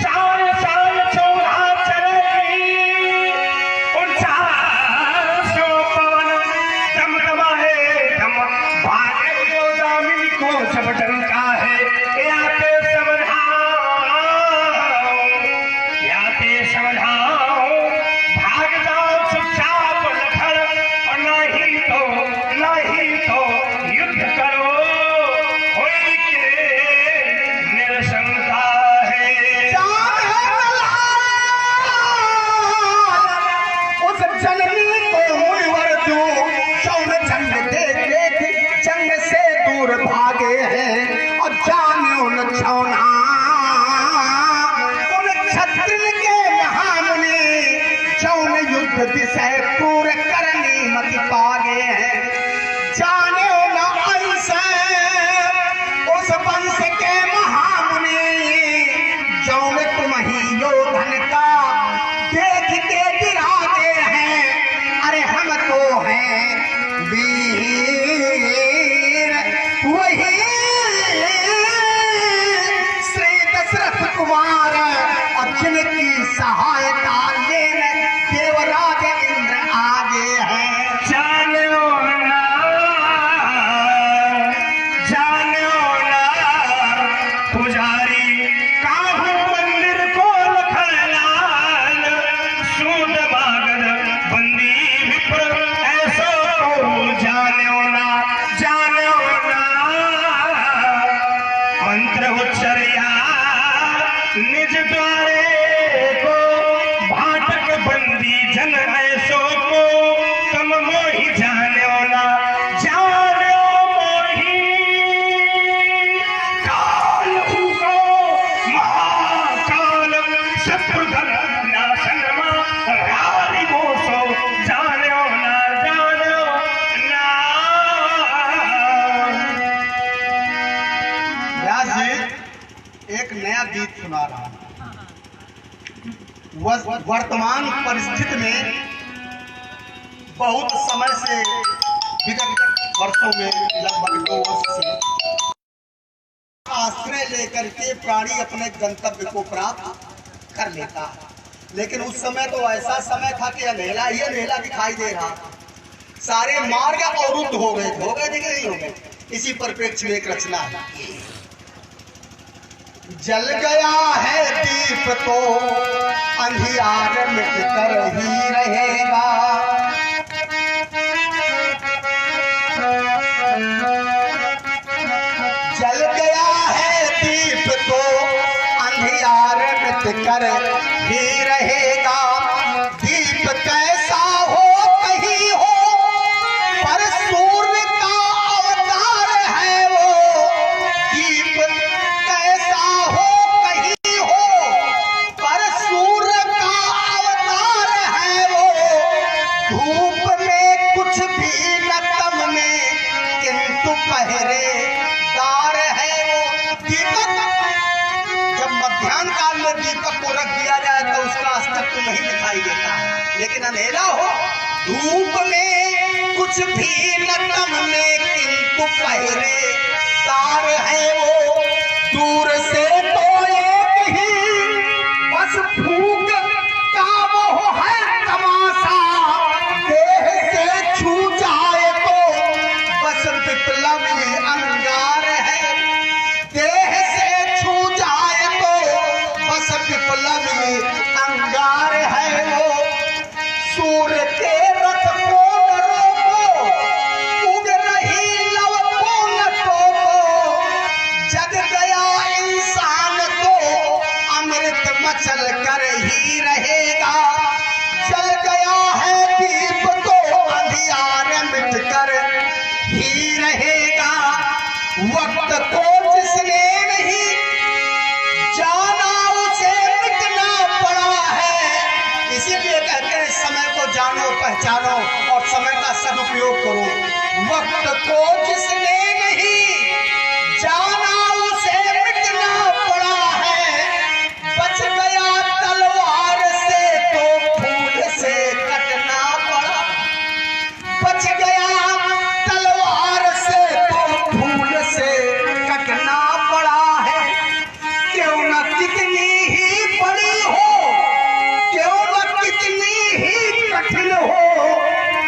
साल साल चौरा चलेगी 49 पवन दमदमाए दम भागे जो दामिनी को जब डंका है। याते समझाओ भाग जाओ चुपचाप लखड़ और नहीं तो युद्ध करो होई के निरशंका है। उस जननी को मुनिवर जो चौन जंग देख जंग से दूर भागे हैं। और जाने उन छौना उन क्षत्रिय के महामुनि चौन युद्ध दिशा पूरे करनी मत पागे हैं। जाने न ऐसे उस वंश के महामुनि जौन तुम ही योधन का देख के गिराते हैं। अरे हम तो हैं वीर वही श्री दशरथ कुमार और जिनकी सहायता लेने देवराज इंद्र आगे हैं। जानो ना पुजारी काहू मंदिर को लखड़लाल सूद मागध बंदी विप्र ऐसो को जानो ना मंत्र उच्चरिया निज द्वारे को भाटक बंदी जन ऐसो को तुम मोहि जानो ना मोहि काल को महाकाल शत्रुघ्न नाशन रारी बोसो जानो ना व्यास जी एक नया गीत सुना रहा हूं। वर्तमान परिस्थिति में बहुत समय से विगत वर्षों में लगभग 2 वर्ष से आश्रय लेकर के प्राणी अपने गंतव्य को प्राप्त कर लेता है। लेकिन उस समय तो ऐसा समय था कि अंधेरा ही अंधेरा दिखाई दे रहा था। सारे मार्ग अवरुद्ध हो गए कि नहीं हो गए। इसी परिप्रेक्ष्य में एक रचना है। जल गया है दीप तो अंधियार मिट कर ही रहेगा। जल गया है दीप तो अंधियार मिट कर ही रहेगा। दीप कैसा हो कहीं हो पर सूर्य का अवतार है वो। दीप कैसा हो कहीं हो पर सूर्य का अवतार है वो। धूप में कुछ भी न कम में किंतु पहरेदार है वो। दीपक जब मध्याह्न काल में दीपक को रख दिया जाए तो उसका अस्तित्व नहीं दिखाई देता है। लेकिन अंधेरा हो धूप में कुछ भी न कम में किंतु पहरेदार है वो। दूर से तो एक ही बस फूंक का वो है तमाशा। देह से छू जाए तो बस विप्लवी अंगार है। देह से छू जाए तो बस विप्लवी अंगार है वो। सूर्य के रथ को न रोको, उग रही लव को न टोको। जग गया इंसान तो अमृत मचल कर ही रहेगा। जल गया है दीप तो अंधियार मिट कर ही रहेगा। वक्त को जिसने नहीं जानो पहचानो और समय का सदुपयोग करो। वक्त को जिसने नहीं जाना उसे मिटना पड़ा है। बच गया तलवार से तो फूल से कटना पड़ा। बच गया तलवार से तो फूल से कटना पड़ा है। क्यों न कितनी ही बड़ी हो, क्यों न कितनी ही कठिन हो,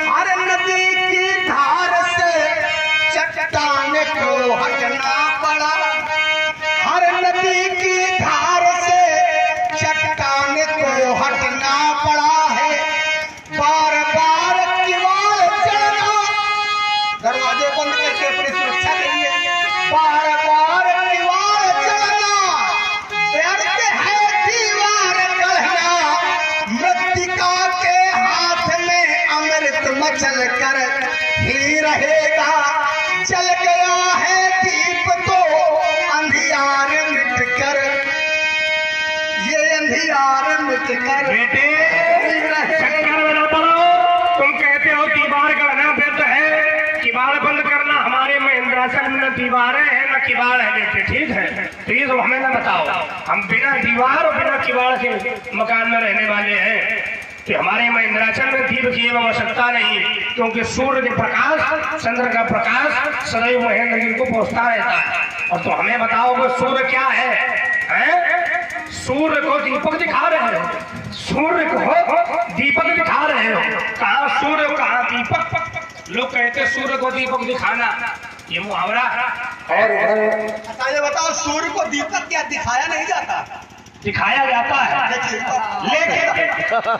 हर नदी की धार से चट्टान को हटना पड़ा। हर नदी की धार से चट्टान को हटना पड़ा है। बार बार किवाड़ चढ़ना, दरवाजे बंद करके अपनी सुरक्षा के लिए बार बार किवाड़ चढ़ना, व्यर्थ है दीवार गढ़ना। मृत्तिका के हाथ में अमृत मचल कर ही रहेगा। जल गया है दीप तो अंधियार मिट कर, ये अंधियार मिट कर बेटे चक्कर में न पड़ो। तुम कहते हो दीवार गढ़ना व्यर्थ है, किवाड़ बंद करना। हमारे में इंद्रासन में न दीवारें हैं न किवाड़ है बेटे, ठीक है? प्लीज हमें न बताओ, हम बिना दीवार और बिना किवाड़ के मकान में रहने वाले हैं। कि हमारे में इंद्राचल में दीप की एवं आवश्यकता नहीं, क्योंकि सूर्य के प्रकाश, चंद्र का प्रकाश सदैव महेंद्र गिर को पहुंचता रहता है। और तो हमें बताओ कि सूर्य क्या है, हैं? सूर्य को दीपक दिखा रहे हो, सूर्य को दीपक दिखा रहे हो। कहाँ सूर्य कहाँ दीपक? लोग कहते सूर्य को दीपक दिखाना, ये मुहावरा। और अच्छा ये बताओ, सूर्य को दीपक क्या दिखाया नहीं जाता? दिखाया जाता है, लेकिन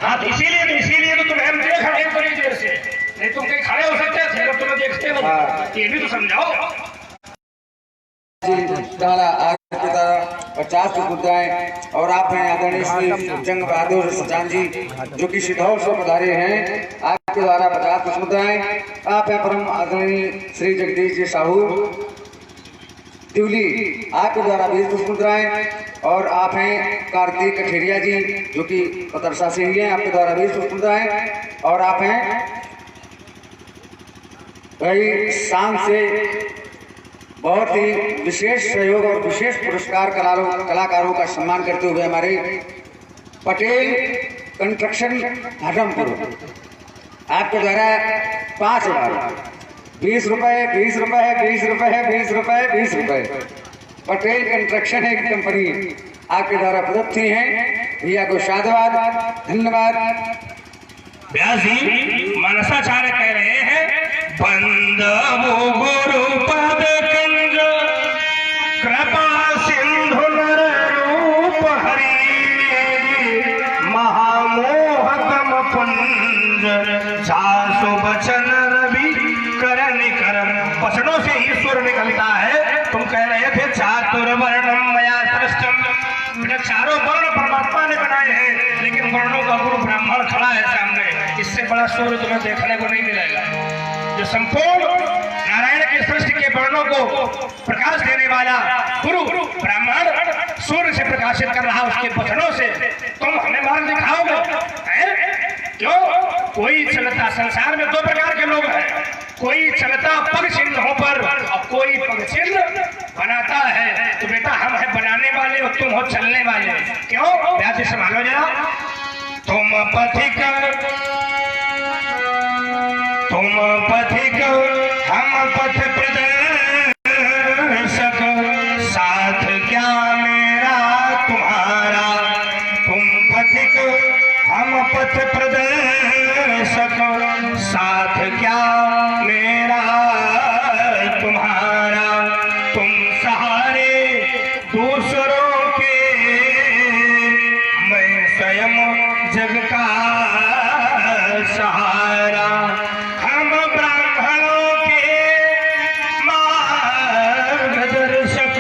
हाँ इसीलिए तो तुम्हें हम देख रहे हैं बड़ी देर से। नहीं तुम कहीं खड़े हो सकते थे जब तुम्हें देखते नहीं, ये भी तो समझाओ। आगे की तरह 50 मुद्राएं और आप हैं आदरणीय श्री जंग बहादुर सचान जी, जो कि सिद्धौल से पधारे हैं। आपके द्वारा 50 मुद्राएं। आप हैं परम आदरणीय श्री जगदीश जी साहू दिवली, आपके द्वारा 20 मुद्राएं। और आप हैं कार्तिक कठेरिया जी, जो कि पतरसा से ही हैं, आपके द्वारा 20 मुद्राएं। और आप हैं भाई शाम से बहुत ही विशेष सहयोग और विशेष पुरस्कार कलाकारों का सम्मान करते हुए हमारे पटेल कंस्ट्रक्शन धर्मपुर, आपके द्वारा 5 बार 20 रुपए 20 रुपए 20 रुपए 20 रुपए 20 रुपए। पटेल कंस्ट्रक्शन एक कंपनी आपके द्वारा प्रदत्त हुई है। भैया को साधुवाद, धन्यवाद। व्यास जी मनसाचार्य कह रहे हैं, बंदो गुरु पद कंज कृपा सिंधु नर रूप हरि महामोहतम पुंज सासु बचन रवि करन करम। वचनों से ही सुर निकलता है। तुम कह रहे थे चातुर वर्णम मया सृष्टम, चारों वर्ण परमात्मा ने बनाए हैं, लेकिन वर्णों का गुरु ब्राह्मण खड़ा है सामने। इससे बड़ा सूर्य तुम्हें देखने को नहीं मिलेगा। जो संपूर्ण नारायण की सृष्टि के वर्णों को प्रकाश देने वाला गुरु ब्राह्मण सूर्य से प्रकाशित कर रहा, उसके वचनों से तुम हमें मार्ग दिखाओगे? क्यों? कोई चलता, संसार में 2 प्रकार के लोग हैं, कोई चलता पग चिन्हों पर और कोई पग चिन्ह बनाता है। तो बेटा हम है बनाने वाले और तुम हो चलने वाले। क्यों? व्यास संभालो जरा। तुम पथिक हम पथ प्रदर्शक, साथ क्या मेरा तुम्हारा। तुम पथिक हम पथ प्रदर्शक, साथ क्या मेरा तुम्हारा। तुम सहारे दूसरों के, मैं स्वयं जग का सहारा। हम ब्राह्मणों के मार्गदर्शक,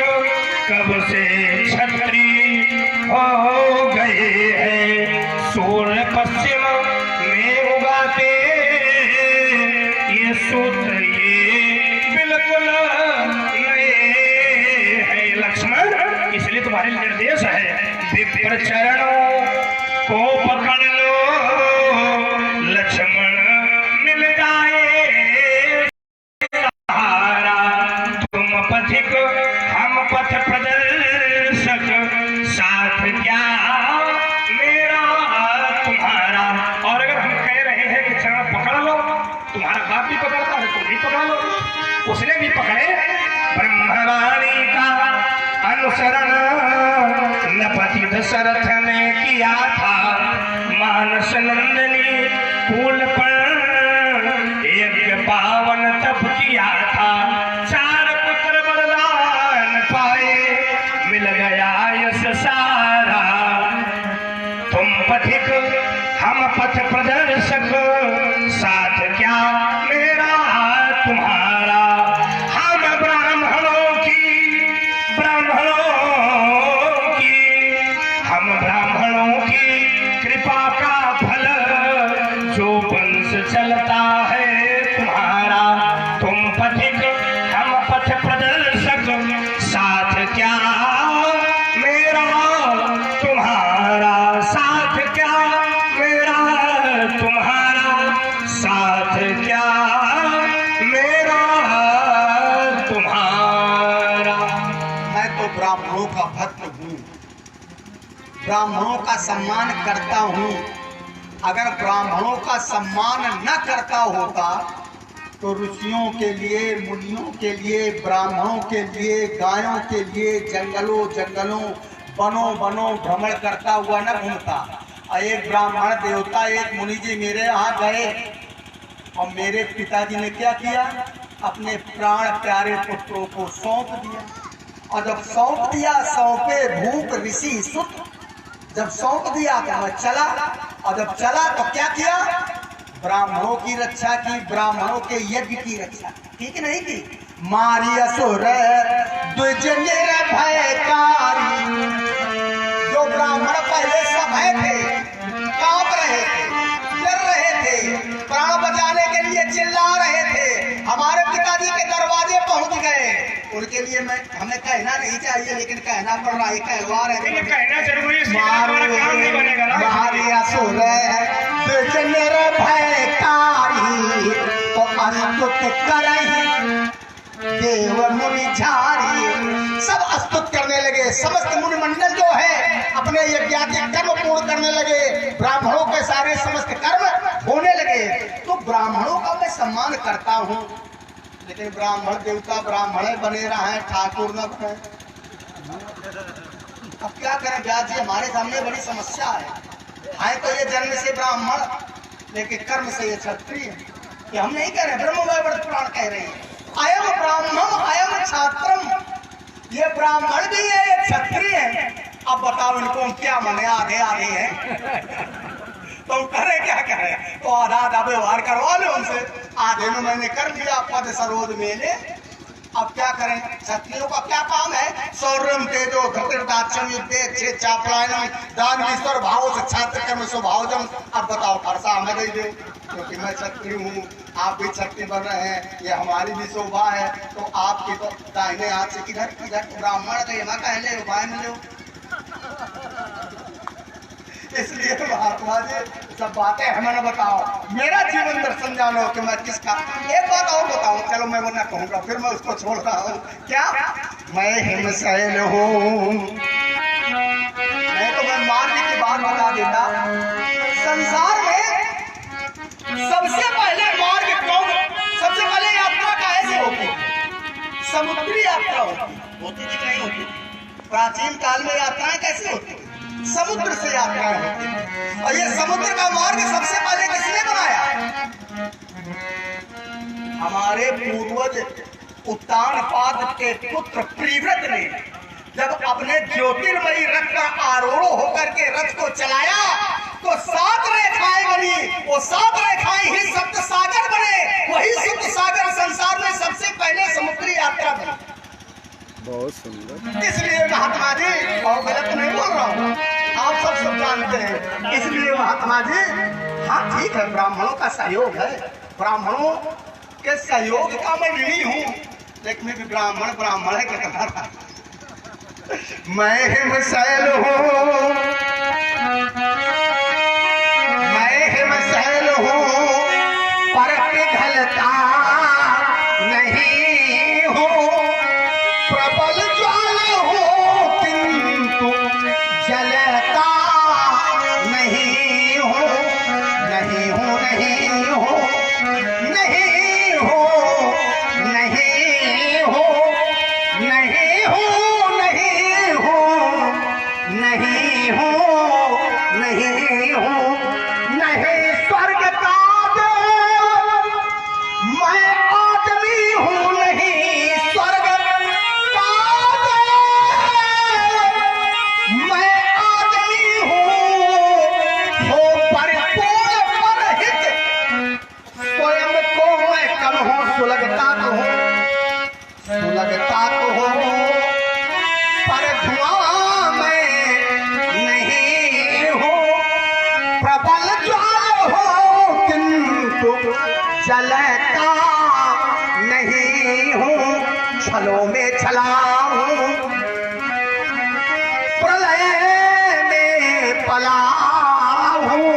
कब से क्षत्रिय हो गए हैं। सूर्य पश्चिम में उगाते, ये सूत्र ये बिल्कुल नए है लक्ष्मण। इसलिए तुम्हारे निर्देश है, विप्र चरणों को पकड़ लो लक्ष्मण। पथ प्रदर्शक साथ क्या मेरा तुम्हारा। और अगर हम कह रहे हैं कि चलो पकड़ लो, तुम्हारा बाप भी पकड़ता है, तुम भी पकड़ लो, उसने भी पकड़े। ब्रह्मवाणी का अनुसरण न पति दशरथ ने किया था, मानस नंदनी कूल पर यज्ञ पावन तप किया था। 4 पुत्र वरदान पाए, मिल गया यश सारा। तुम पथिक हम पथ प्रदर्शक, साथ क्या मेरा तुम्हारा। हम ब्राह्मणों की हम ब्राह्मणों की कृपा का फल, जो वंश चलता है तुम्हारा। तुम पथिक हम पथ प्रदर्शक, साथ क्या मेरा तुम्हारा। साथ क्या मेरा तुम्हारा, साथ क्या मेरा तुम्हारा। मैं तो ब्राह्मणों का भक्त हूँ, ब्राह्मणों का सम्मान करता हूँ। अगर ब्राह्मणों का सम्मान न करता होता तो ऋषियों के लिए, मुनियों के लिए, ब्राह्मणों के लिए, गायों के लिए जंगलों जंगलों, वनों वनों भ्रमण करता हुआ न घूमता। और एक ब्राह्मण देवता, एक मुनि जी मेरे यहाँ गए और मेरे पिताजी ने क्या किया, अपने प्राण प्यारे पुत्रों को सौंप दिया। और जब सौंप दिया, सौंपे भूप ऋषि सुत, जब सौंप दिया तो मैं चला। और जब चला तो क्या किया, ब्राह्मणों की रक्षा की, ब्राह्मणों के यज्ञ की रक्षा, ठीक नहीं की। मारी असुर द्विज निर्भयकारी, जो ब्राह्मण पहले सभय थे, कांप रहे थे, डर रहे थे, प्राण बचाने के लिए चिल्ला रहे थे, हमारे पिताजी के दरवाजे पहुंच गए। उनके लिए हमें कहना नहीं चाहिए, लेकिन कहना पड़ रहा है, कहलवा रहे थे, कहना जरूरी है, काम नहीं बनेगा ना। मारी असुर द्विज निर्भयकारी, तो अस्तुत करहि देव मुनि झारी। सब अस्तुत करने लगे, समस्त मुनि मंडल जो है अपने यज्ञाति कर्म पूर्ण करने लगे, ब्राह्मणों के सारे समस्त कर्म होने लगे। तो ब्राह्मणों का मैं सम्मान करता हूँ, लेकिन ब्राह्मण देवता ब्राह्मण बने रहे, ठाकुर न बने। अब क्या करें व्यास जी, हमारे सामने बड़ी समस्या है तो ये जन्म से ब्राह्मण, लेकिन कर्म से ये क्षत्रिय। ये हम नहीं कह रहे, ब्रह्मवय वर्त पुराण कह रहे हैं, अयम ब्राह्मण अयम छात्रम। ये ब्राह्मण भी है, ये क्षत्रिय है। अब बताओ इनको हम क्या माने, आधे आधे हैं तो करे क्या करें, तो आधा आधा व्यवहार करवा लो उनसे। आधे में मैंने कर दिया, पद सरोज मेले। अब क्या करें, क्षत्रियों का क्या काम है, सौर्यम तेजो धृतराष्ट्रम युद्धे अच्छे चापलायनम दानवीश्वर भाव से छात्र कर्म स्वभावजम। अब बताओ खर्चा हमें दे दे, क्योंकि मैं क्षत्रिय हूँ, आप भी क्षत्रिय बन रहे हैं, ये हमारी भी शोभा है। तो आपकी तो दाहिने हाथ से किधर किधर ब्राह्मण तो यहाँ कहले उपाय मिले। इसलिए महात्मा जी सब बातें हमें न बताओ, मेरा जीवन दर्शन जानो कि मैं किसका। एक बात और बताऊं, चलो मैं वो ना कहूँगा, फिर मैं उसको छोड़ रहा हूँ। क्या मैं हिमशैल हूँ, नहीं तो मैं मार्ग की बात बता देता। संसार में सबसे पहले मार्ग कौन, सबसे पहले यात्रा काहे से होती, समुद्री यात्रा होती कि नहीं होती। प्राचीन काल में यात्राएं कैसे होती, समुद्र से यात्रा होती। और ये समुद्र का मार्ग सबसे पहले किसने बनाया, हमारे पूर्वज उत्तानपाद के पुत्र प्रिव्रत ने। जब अपने ज्योतिर्मयी रथ का आरोह होकर के रथ को चलाया तो 7 रेखाएं बनी, वो 7 रेखाएं ही सप्त सागर बने। वही सप्त सागर संसार में सबसे पहले समुद्री यात्रा बनी। बहुत सुंदर। इसलिए महात्मा जी, और गलत नहीं बोल रहा हूँ, आप सब जानते हैं। इसलिए महात्मा जी, हाँ ठीक है, ब्राह्मणों का सहयोग है, ब्राह्मणों के सहयोग का मैं ऋणी हूँ, लेकिन भी ब्राह्मण है क्या। मैं हिमशैल हूँ, मैं हिमशैल हूँ, पर पिघलता नहीं हूँ, प्रबल ज्वाला चलता नहीं हो, नहीं हो, नहीं हो, नहीं हो, नहीं हो, नहीं हो, नहीं हो, नहीं हो, नहीं हो, नहीं स्वर्ग का देव मैं आदमी हूँ, नहीं स्वर्ग का देव मैं आदमी हूँ, हो परिपूर्ण परहित स्वयं को मैं कम हूँ, सुलगता तो हूँ, सुलगता तो हूँ पर धुआं में नहीं हूँ, प्रबल ज्वाल हो किंतु जलता नहीं हूँ, छलों में छला हूँ, प्रलय में पला हूँ,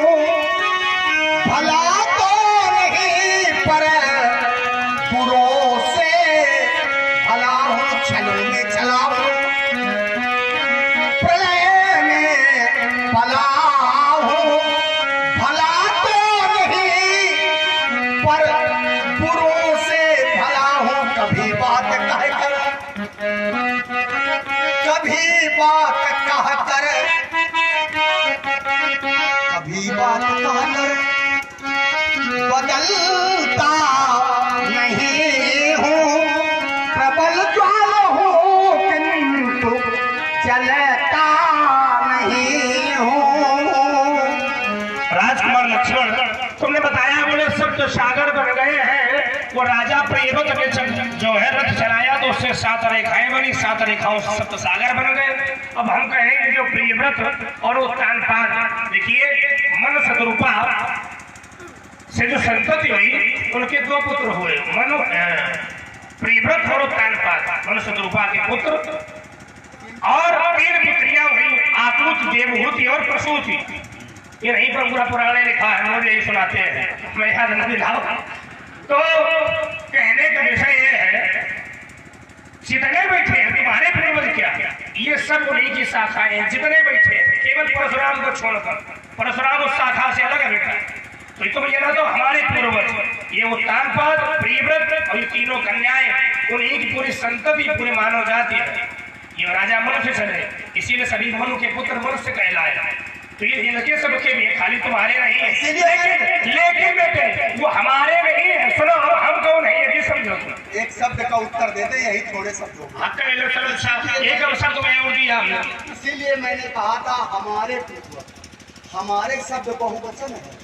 भला तो नहीं पर बुरों से भला हूँ, छलों में छला हूँ, प्रलय में पला हूँ, भला तो नहीं पर बुरों से भला हूँ, कभी बात कह कर, कभी बात कह कर, कभी बात कह कर बदलता नहीं हूँ, प्रबल ज्वाल हूँ किंतु चलता नहीं हूँ। राजकुमार लक्ष्मण, तुमने बताया बोले सब तो सागर बन गए हैं, वो राजा प्रियव्रत ने जो है रथ चलाया तो उससे 7 रेखाएं बनी, 7 रेखाओं से सप्त सागर बन गए। अब हम कहेंगे जो प्रियव्रत और वो तानपाद, देखिए मन सतरूपा से जो संतति हुई उनके 2 पुत्र हुए, मनु प्रियव्रत और तानपाद, मन सतरूपा के पुत्र, और 3 पुत्रियां हुई, आकृत, देवहूति और प्रसूति। ये नहीं पर पूरा पुराण ने लिखा है, मुझे यही सुनाते हैं, मैं याद नहीं दिलाऊं। तो कहने का विषय ये है, जितने बैठे हैं तुम्हारे पूर्वज क्या, ये सब उन्हीं की शाखाएं हैं, जितने बैठे हैं, केवल परशुराम को छोड़कर, परशुराम उस शाखा से अलग बैठा। तो तुम ये ना तो हमारे पूर्वज, ये उत्तानपाद, प्रियव्रत और ये तीनों कन्याएं, उन्हीं की पूरी संतति, पूरी मानव जाति है। ये राजा मनुष्य से है, इसीलिए सभी मनु के पुत्र मनुष्य कहलाए। तो ये इनके सबके भी, खाली तुम्हारे नहीं है, लेकिन बेटे वो हमारे नहीं है। सुनो, हम कौन है ये भी समझो। एक शब्द का उत्तर देते, यही थोड़े शब्दों में। एक अवसर तुम्हें और दिया हमने, इसीलिए मैंने कहा था हमारे पूर्वज, हमारे शब्द बहुवचन है।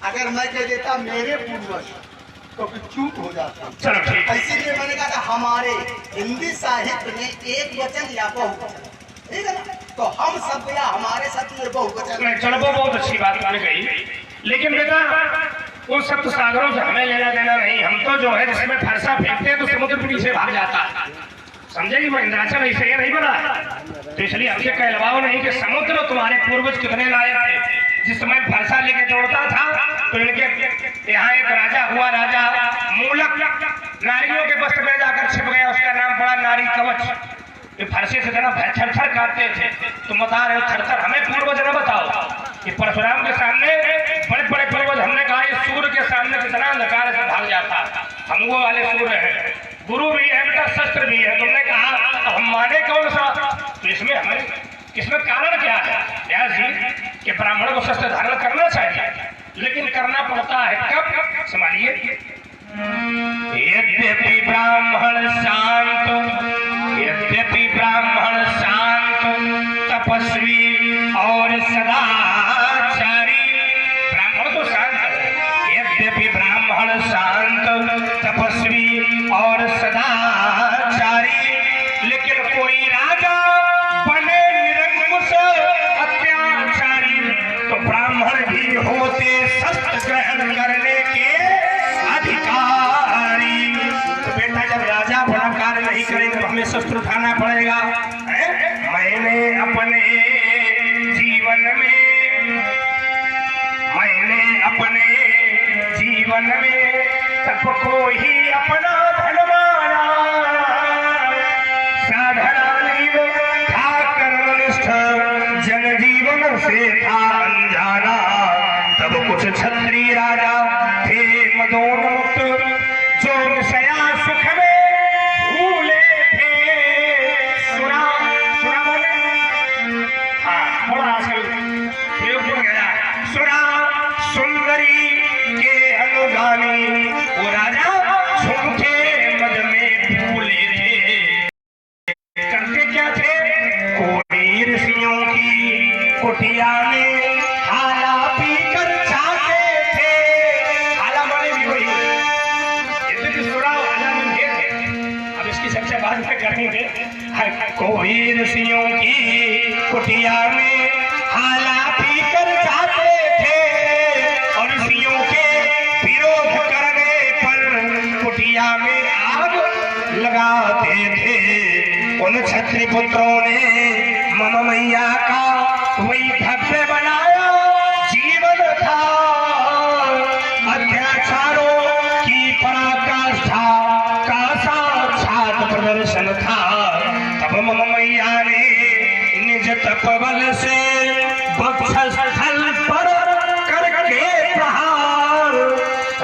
अगर मैं कह देता मेरे पूर्वज तो फिर चूक हो जाता। चलो ठीक है। इसीलिए मैंने कहा था हमारे, हिंदी साहित्य में एक वचन या बहुवचन, ठीक है ना? तो हम शब्द या हमारे शब्द ये बहुवचन। चलो वो बहुत अच्छी बात आपने कही, लेकिन बेटा उन सप्त सागरों से हमें लेना देना नहीं। हम तो जो है जिसमें फरसा फेंकते हैं तो समुद्र के पीछे भाग जाता है, समझेगी। मैं इंद्राचल ऐसे ये नहीं बना, तो इसलिए हमसे कहलवाओ नहीं कि समुद्र तुम्हारे पूर्वज कितने लायक थे। जिस समय फरसा लेके दौड़ता था तो इनके यहाँ एक राजा हुआ, राजा मूलक, नारियों के वस्त्र में जाकर छिप गया, उसका नाम पड़ा नारी कवच। ये फरसे से जना थर थर काटते थे। तुम बता रहे हो थर थर, हमें पूर्वज न बताओ। ये परशुराम के सामने बड़े बड़े पूर्वज, हमने कहा ये सूर्य के सामने कितना अंधकार से भाग जाता, हम वो वाले सूर्य है, गुरु भी है बेटा, शस्त्र भी है। तुमने कहा अब हम माने कौन सा, तो इसमें हमें इसमें कारण क्या है व्यास जी कि ब्राह्मण को शस्त्र धारण करना चाहिए, लेकिन करना पड़ता है कब, संभालिए। यद्यपि ब्राह्मण शांत, यद्यपि ब्राह्मण शांत तपस्वी और सदाचारी, ब्राह्मण तो शांत है, यद्यपि ब्राह्मण शांत तपस्वी और सदाचारी, लेकिन कोई राजा बने निरंकुश अत्याचारी, तो ब्राह्मण भी होते शस्त्र ग्रहण करने के अधिकारी। तो बेटा जब राजा बड़ा कार्य नहीं करेगा तो हमें शस्त्र उठाना पड़ेगा। मैंने अपने जीवन में सबको ही अपना धन माना, साधना था कर्मनिष्ठ कुटिया में हाला पीकर जाते थे। हाला माने भी वही, ये तो सुना हाला में भेद है। अब इसकी चर्चा बाद में करेंगे। कोई ऋषियों की कुटिया में हाला पीकर जाते थे और ऋषियों के विरोध करने पर कुटिया में आग लगाते थे। उन क्षत्रिय पुत्रों ने मम मैया का वही भव्य बनाया जीवन था। अत्याचारों की पराकाष्ठा का साक्षात प्रदर्शन था। तब मम मैया ने निज तपबल से वक्षस्थल पर करके प्रहार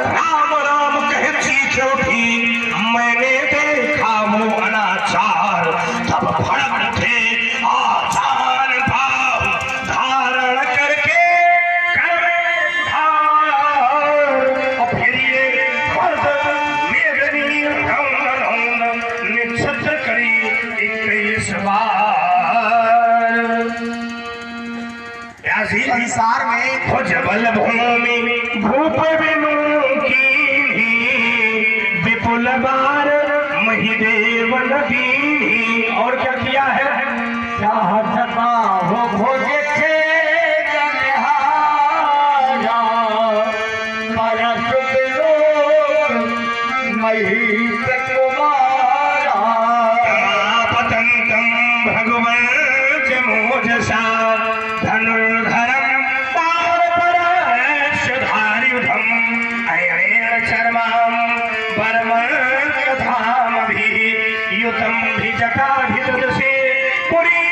राम राम कह चीख उठी, मैंने देखा वो अनाचार। तब भड़क उठे आचार भाव धारण करके कर और फिर ये मर्द मेघनी निक्षत्र करी 21 बार। संसार में भुजबल भूमि भूप विमुखी विपुल बार महिदेव नदी। और क्या किया है? हो भोजे थे जनहारा, परस विलोक महिष कुमारा। पतंतम भगवन जमोजसा धनुर्धरम तार परशधारिधम अयण चर्माम परमं कथामभि युतम भी जटाभित से पुरी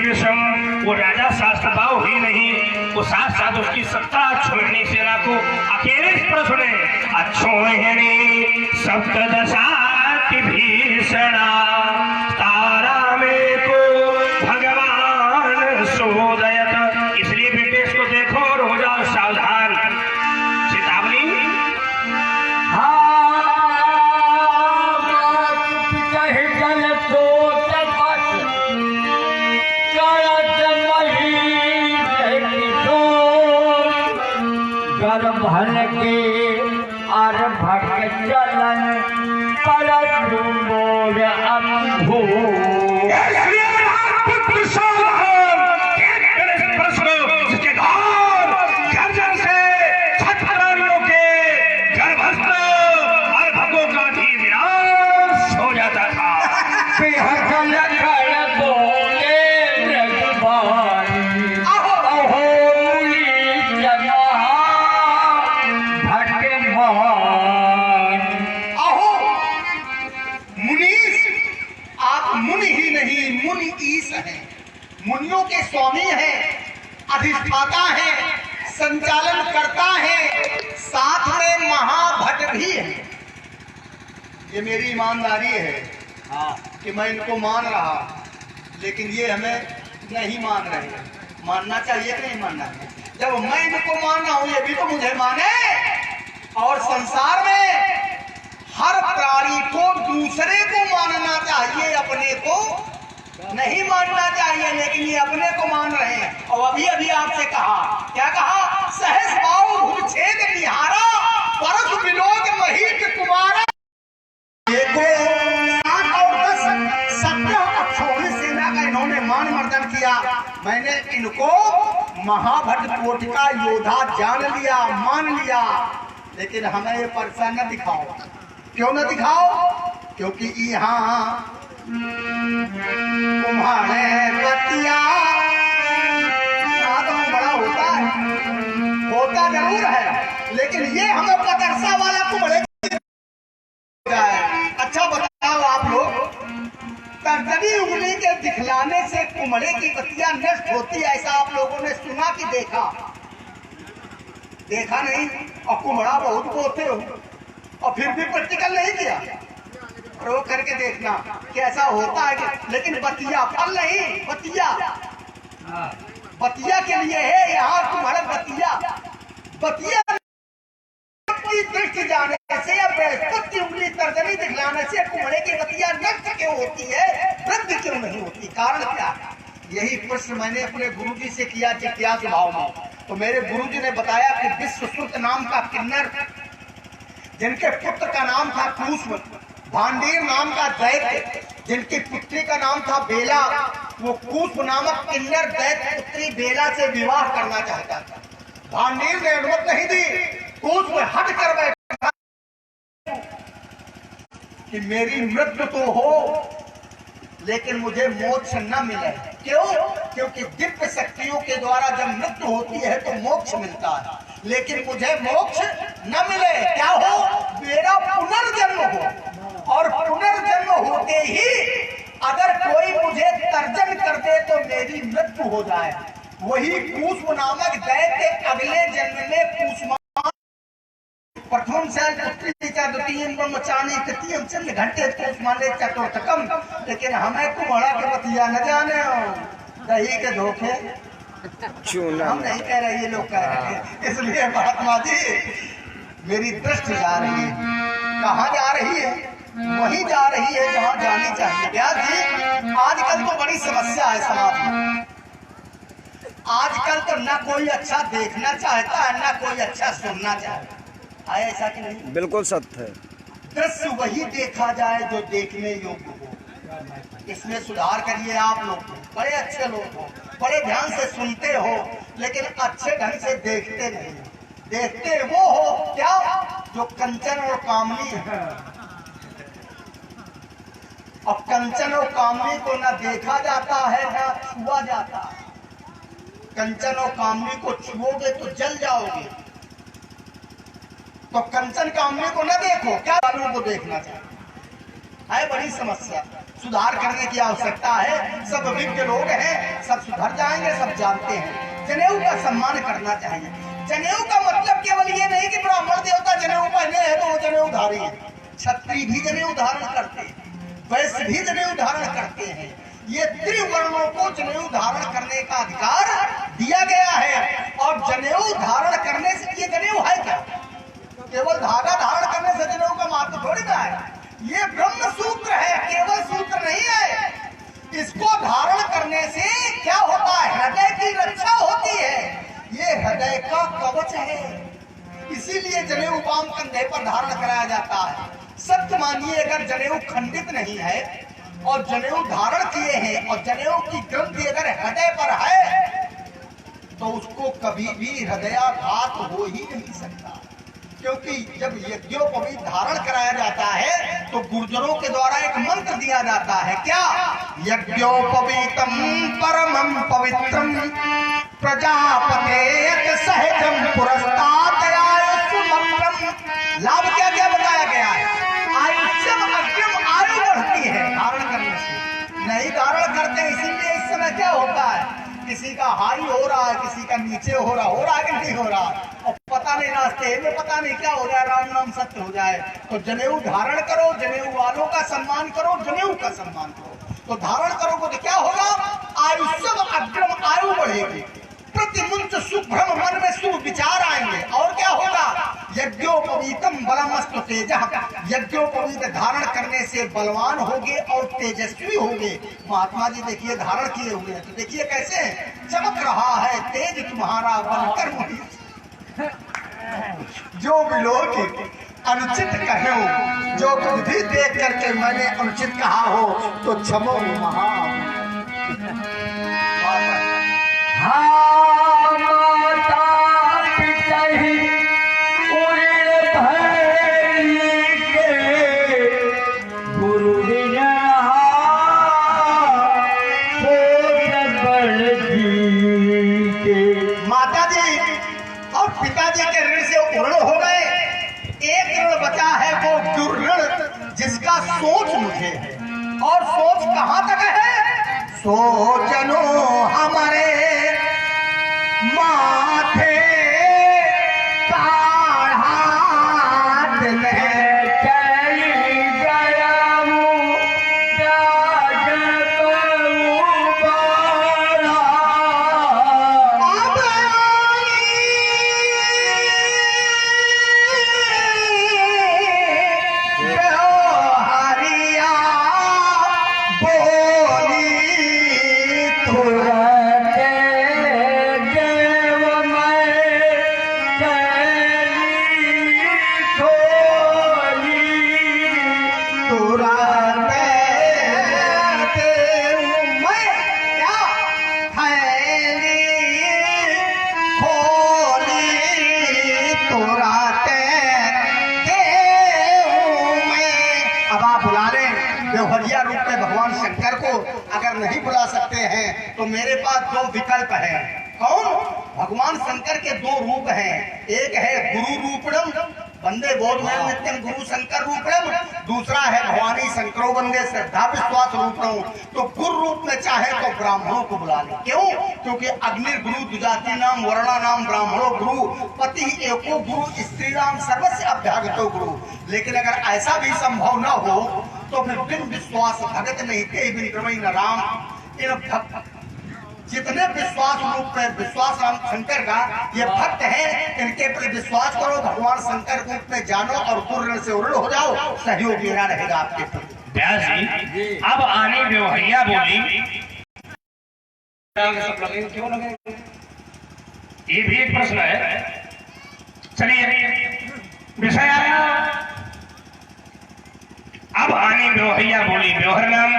विषम। वो राजा शास्त्रभाव ही नहीं, वो साथ साथ उसकी 17 छोड़नी सेना को अकेले पर सुने। अच्छोहिणी सप्तदशा भीषणा तारा में को भगवान सोदयत। इसलिए ब्रिटिश को देखो और हो जाओ सावधान। चेतावनी भल के और भक्त चलन परत मोर अम्भो। जिसके घर गर्जन से छठरानियों के गर्भस्थ और भगों का भी विनाश हो जाता था। मुनियों के स्वामी हैं, अधिष्ठाता हैं, संचालन करता है, साथ में महाभट भी है। ये मेरी ईमानदारी है कि मैं इनको मान रहा, लेकिन ये हमें नहीं मान रहे। मानना चाहिए कि नहीं मानना? जब मैं इनको मान रहा हूं, ये भी तो मुझे माने। और संसार में हर प्राणी को दूसरे को मानना चाहिए, अपने को नहीं मानना चाहिए। लेकिन ये अपने को मान रहे हैं। और अभी अभी आपसे कहा, क्या कहा? सहस बाहु भूछेद निहारा, परस विलोक महिष कुमारा। देखो 7 और 10 17 अक्षौहिणी सेना का इन्होंने मान मर्दन किया। मैंने इनको महाभट कोटि का योद्धा जान लिया, मान लिया। लेकिन हमें ये परसा न दिखाओ। क्यों न दिखाओ? क्योंकि यहाँ तुम्हारे बतिया तो बड़ा होता जरूर है, लेकिन ये हमें पतरसा वाला कुमड़े। अच्छा बताओ आप लोग, तर्जनी उंगली के दिखलाने से कुमड़े की बतिया नष्ट होती है, ऐसा आप लोगों ने सुना कि देखा? देखा नहीं। और कुमड़ा बहुत बोलते हो और फिर भी प्रैक्टिकल नहीं किया। प्रयोग करके देखना कैसा होता है। लेकिन बतिया फल नहीं, बतिया के लिए है यहाँ तुम्हारा बतिया की दृष्टि जाने से या बृहस्पति की उंगली तर्जनी दिखलाने से कुमड़े की बतिया नष्ट क्यों होती है, वृद्धि क्यों नहीं होती? कारण क्या? यही प्रश्न मैंने अपने गुरुजी से किया जिज्ञासु भाव में, तो मेरे गुरुजी ने बताया कि विश्वसुत नाम का किन्नर, जिनके पुत्र का नाम था कुसुम, भांडीर नाम का दैत्य, जिनकी पुत्री का नाम था बेला, वो कुसुम नामक किन्नर दैत्य पुत्री बेला से विवाह करना चाहता था। भांडीर ने अनुमति नहीं दी। कुसुम हट कर बैठा कि मेरी मृत्यु तो हो लेकिन मुझे मोक्ष न मिले। क्यों? क्योंकि दिव्य शक्तियों के द्वारा जब मृत्यु होती है तो मोक्ष मिलता है, लेकिन मुझे मोक्ष न मिले। क्या हो? मेरा पुनर्जन्म हो, और पुनर्जन्म होते ही अगर कोई मुझे तर्जन कर दे तो मेरी मृत्यु हो जाए। वही कुसुम नामक दैत्य अगले जन्म में कुसुमा प्रथम शैल पुत्री च द्वितीयं ब्रह्मचारी तृतीयं चंद्र घंटे कुसुमाले चतुर्थकम। लेकिन हमें कुम्हड़ा के बतिया न जाने हो, दही के धोखे हम नहीं कह रहे, ये लोग कह रहे हैं। इसलिए महात्मा जी मेरी दृष्टि जा रही है। कहाँ जा रही है? वहीं जा रही है जहाँ जानी चाहिए। व्यास जी, आजकल तो बड़ी समस्या है समाज में। आजकल तो ना कोई अच्छा देखना चाहता है, ना कोई अच्छा सुनना चाहता है, ऐसा कि नहीं? बिल्कुल सत्य है। दृश्य वही देखा जाए जो देखने योग्य हो। इसमें सुधार करिए। आप लोग बड़े अच्छे लोग हो, बड़े ध्यान से सुनते हो, लेकिन अच्छे ढंग से देखते नहीं। देखते वो हो क्या जो कंचन और कामनी है। अब कंचन और कामनी को न देखा जाता है न छुआ जाता है। कंचन और कामनी को छुओगे तो जल जाओगे, तो कंचन कामनी को न देखो। क्या वालों को देखना चाहिए है? बड़ी समस्या, सुधार करने की आवश्यकता है। सब विज्ञ लोग हैं, सब सुधर जाएंगे, सब जानते हैं। जनेऊ का सम्मान करना चाहिए। जनेऊ का मतलब केवल ये नहीं कि ब्राह्मण देवता जनेऊ पहने हैं तो वो जनेऊधारी है। क्षत्रिय भी जनेऊ धारण करते हैं, वैश्य भी जनेऊ धारण करते हैं। ये त्रिवर्णों को जनेऊ धारण करने का अधिकार दिया गया है। और जनेऊ धारण करने से, ये जनेऊ है क्या? केवल धागा धारण करने से जनेऊ का महत्व थोड़ी ना है। ये ब्रह्म सूत्र है, केवल सूत्र नहीं है। इसको धारण करने से क्या होता है? हृदय की रक्षा होती है। ये हृदय का कवच है, इसीलिए जनेऊ बाम कंधे पर धारण कराया जाता है। सत्य मानिए, अगर जनेऊ खंडित नहीं है और जनेऊ धारण किए हैं और जनेऊ की ग्रंथि अगर हृदय पर है तो उसको कभी भी हृदयाघात हो ही नहीं सकता। क्योंकि जब यज्ञोपवीत धारण कराया जाता है तो गुर्जरों के द्वारा एक मंत्र दिया जाता है। क्या? यज्ञोपवीतम परमं पवित्रम प्रजापते सहजम पुरस्तात् आयुष्मत्रम। लाभ क्या क्या बताया गया है? आयुष्यम अग्रिम आयु बढ़ती है धारण करने से। नहीं धारण करते, इसीलिए इस समय क्या होता है? किसी का हाई हो रहा है, किसी का नीचे हो रहा है कि नहीं हो रहा, और पता नहीं रास्ते में पता नहीं क्या हो जाए, राम नाम सत्य हो जाए। तो जनेऊ धारण करो, जनेऊ वालों का सम्मान करो, जनेऊ का सम्मान करो। तो धारण करोगे तो क्या होगा? आयुष्यम अग्रम आयु बढ़ेगी, प्रतिमुंच सुभ्रम मन में सुविचार आएंगे। और क्या होगा? यज्ञोपवीतम बलमस्तु तेजः। यज्ञोपवीत धारण करने से बलवान होगे और तेजस्वी होगे। महात्मा जी देखिए धारण किए हुए हैं, तो देखिए कैसे चमक रहा है तेज तुम्हारा बनकर मुझे। जो भी लोग अनुचित कहे, जो कुछ भी देख करके मैंने अनुचित कहा हो तो क्षमो महा। जिसका सोच मुझे है, और सोच कहाँ तक है? सोचनो हमारे माथे बोली तो अगर नहीं बुला सकते हैं तो मेरे पास दो विकल्प है। कौन? भगवान शंकर के दो रूप हैं, एक है गुरु रूपणम, वंदे बोधमय नित्यम गुरु शंकर रूपणम, दूसरा है भवानी शंकरो वंदे श्रद्धा विश्वास रूपणम। तो गुरु रूप में चाहे तो ब्राह्मणों को बुला ले। क्यों? क्योंकि अग्नि गुरु द्विजाति नाम वर्णा नाम ब्राह्मणो गुरु पति एको गुरु स्त्री नाम सर्वस्य अभ्यागतो गुरु। लेकिन अगर ऐसा भी संभव न हो तो फिर बिन विश्वास भगत नहीं थे बिन क्रमई न राम। इन भक्त जितने विश्वास रूप में विश्वास राम शंकर का ये भक्त है, इनके पर विश्वास करो, भगवान शंकर रूप में जानो और पूर्ण से उर्ण हो जाओ, सहयोग मेरा रहेगा आपके प्रति। व्यास जी अब आने व्यवहारिया बोली, क्यों लगे? ये भी एक प्रश्न है। चलिए विषय आया। अब आने व्यवहारिया बोली, व्यवहार नाम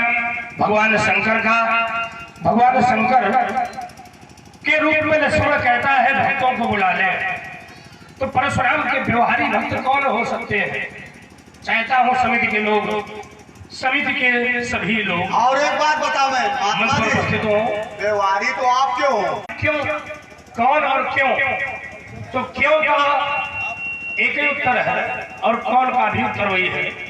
भगवान शंकर का। भगवान शंकर के रूप में लक्ष्मण कहता है भक्तों को बुला ले। तो परशुराम के व्यवहारी भक्त कौन हो सकते हैं? चाहता हूं समिति के लोग, समिति के सभी लोग। और एक बात बताओ, मैं मंच पर उपस्थित हो, व्यवहारी तो आप क्यों हो? क्यों, कौन और क्यों? तो क्यों का एक ही उत्तर है और कौन का भी उत्तर वही है।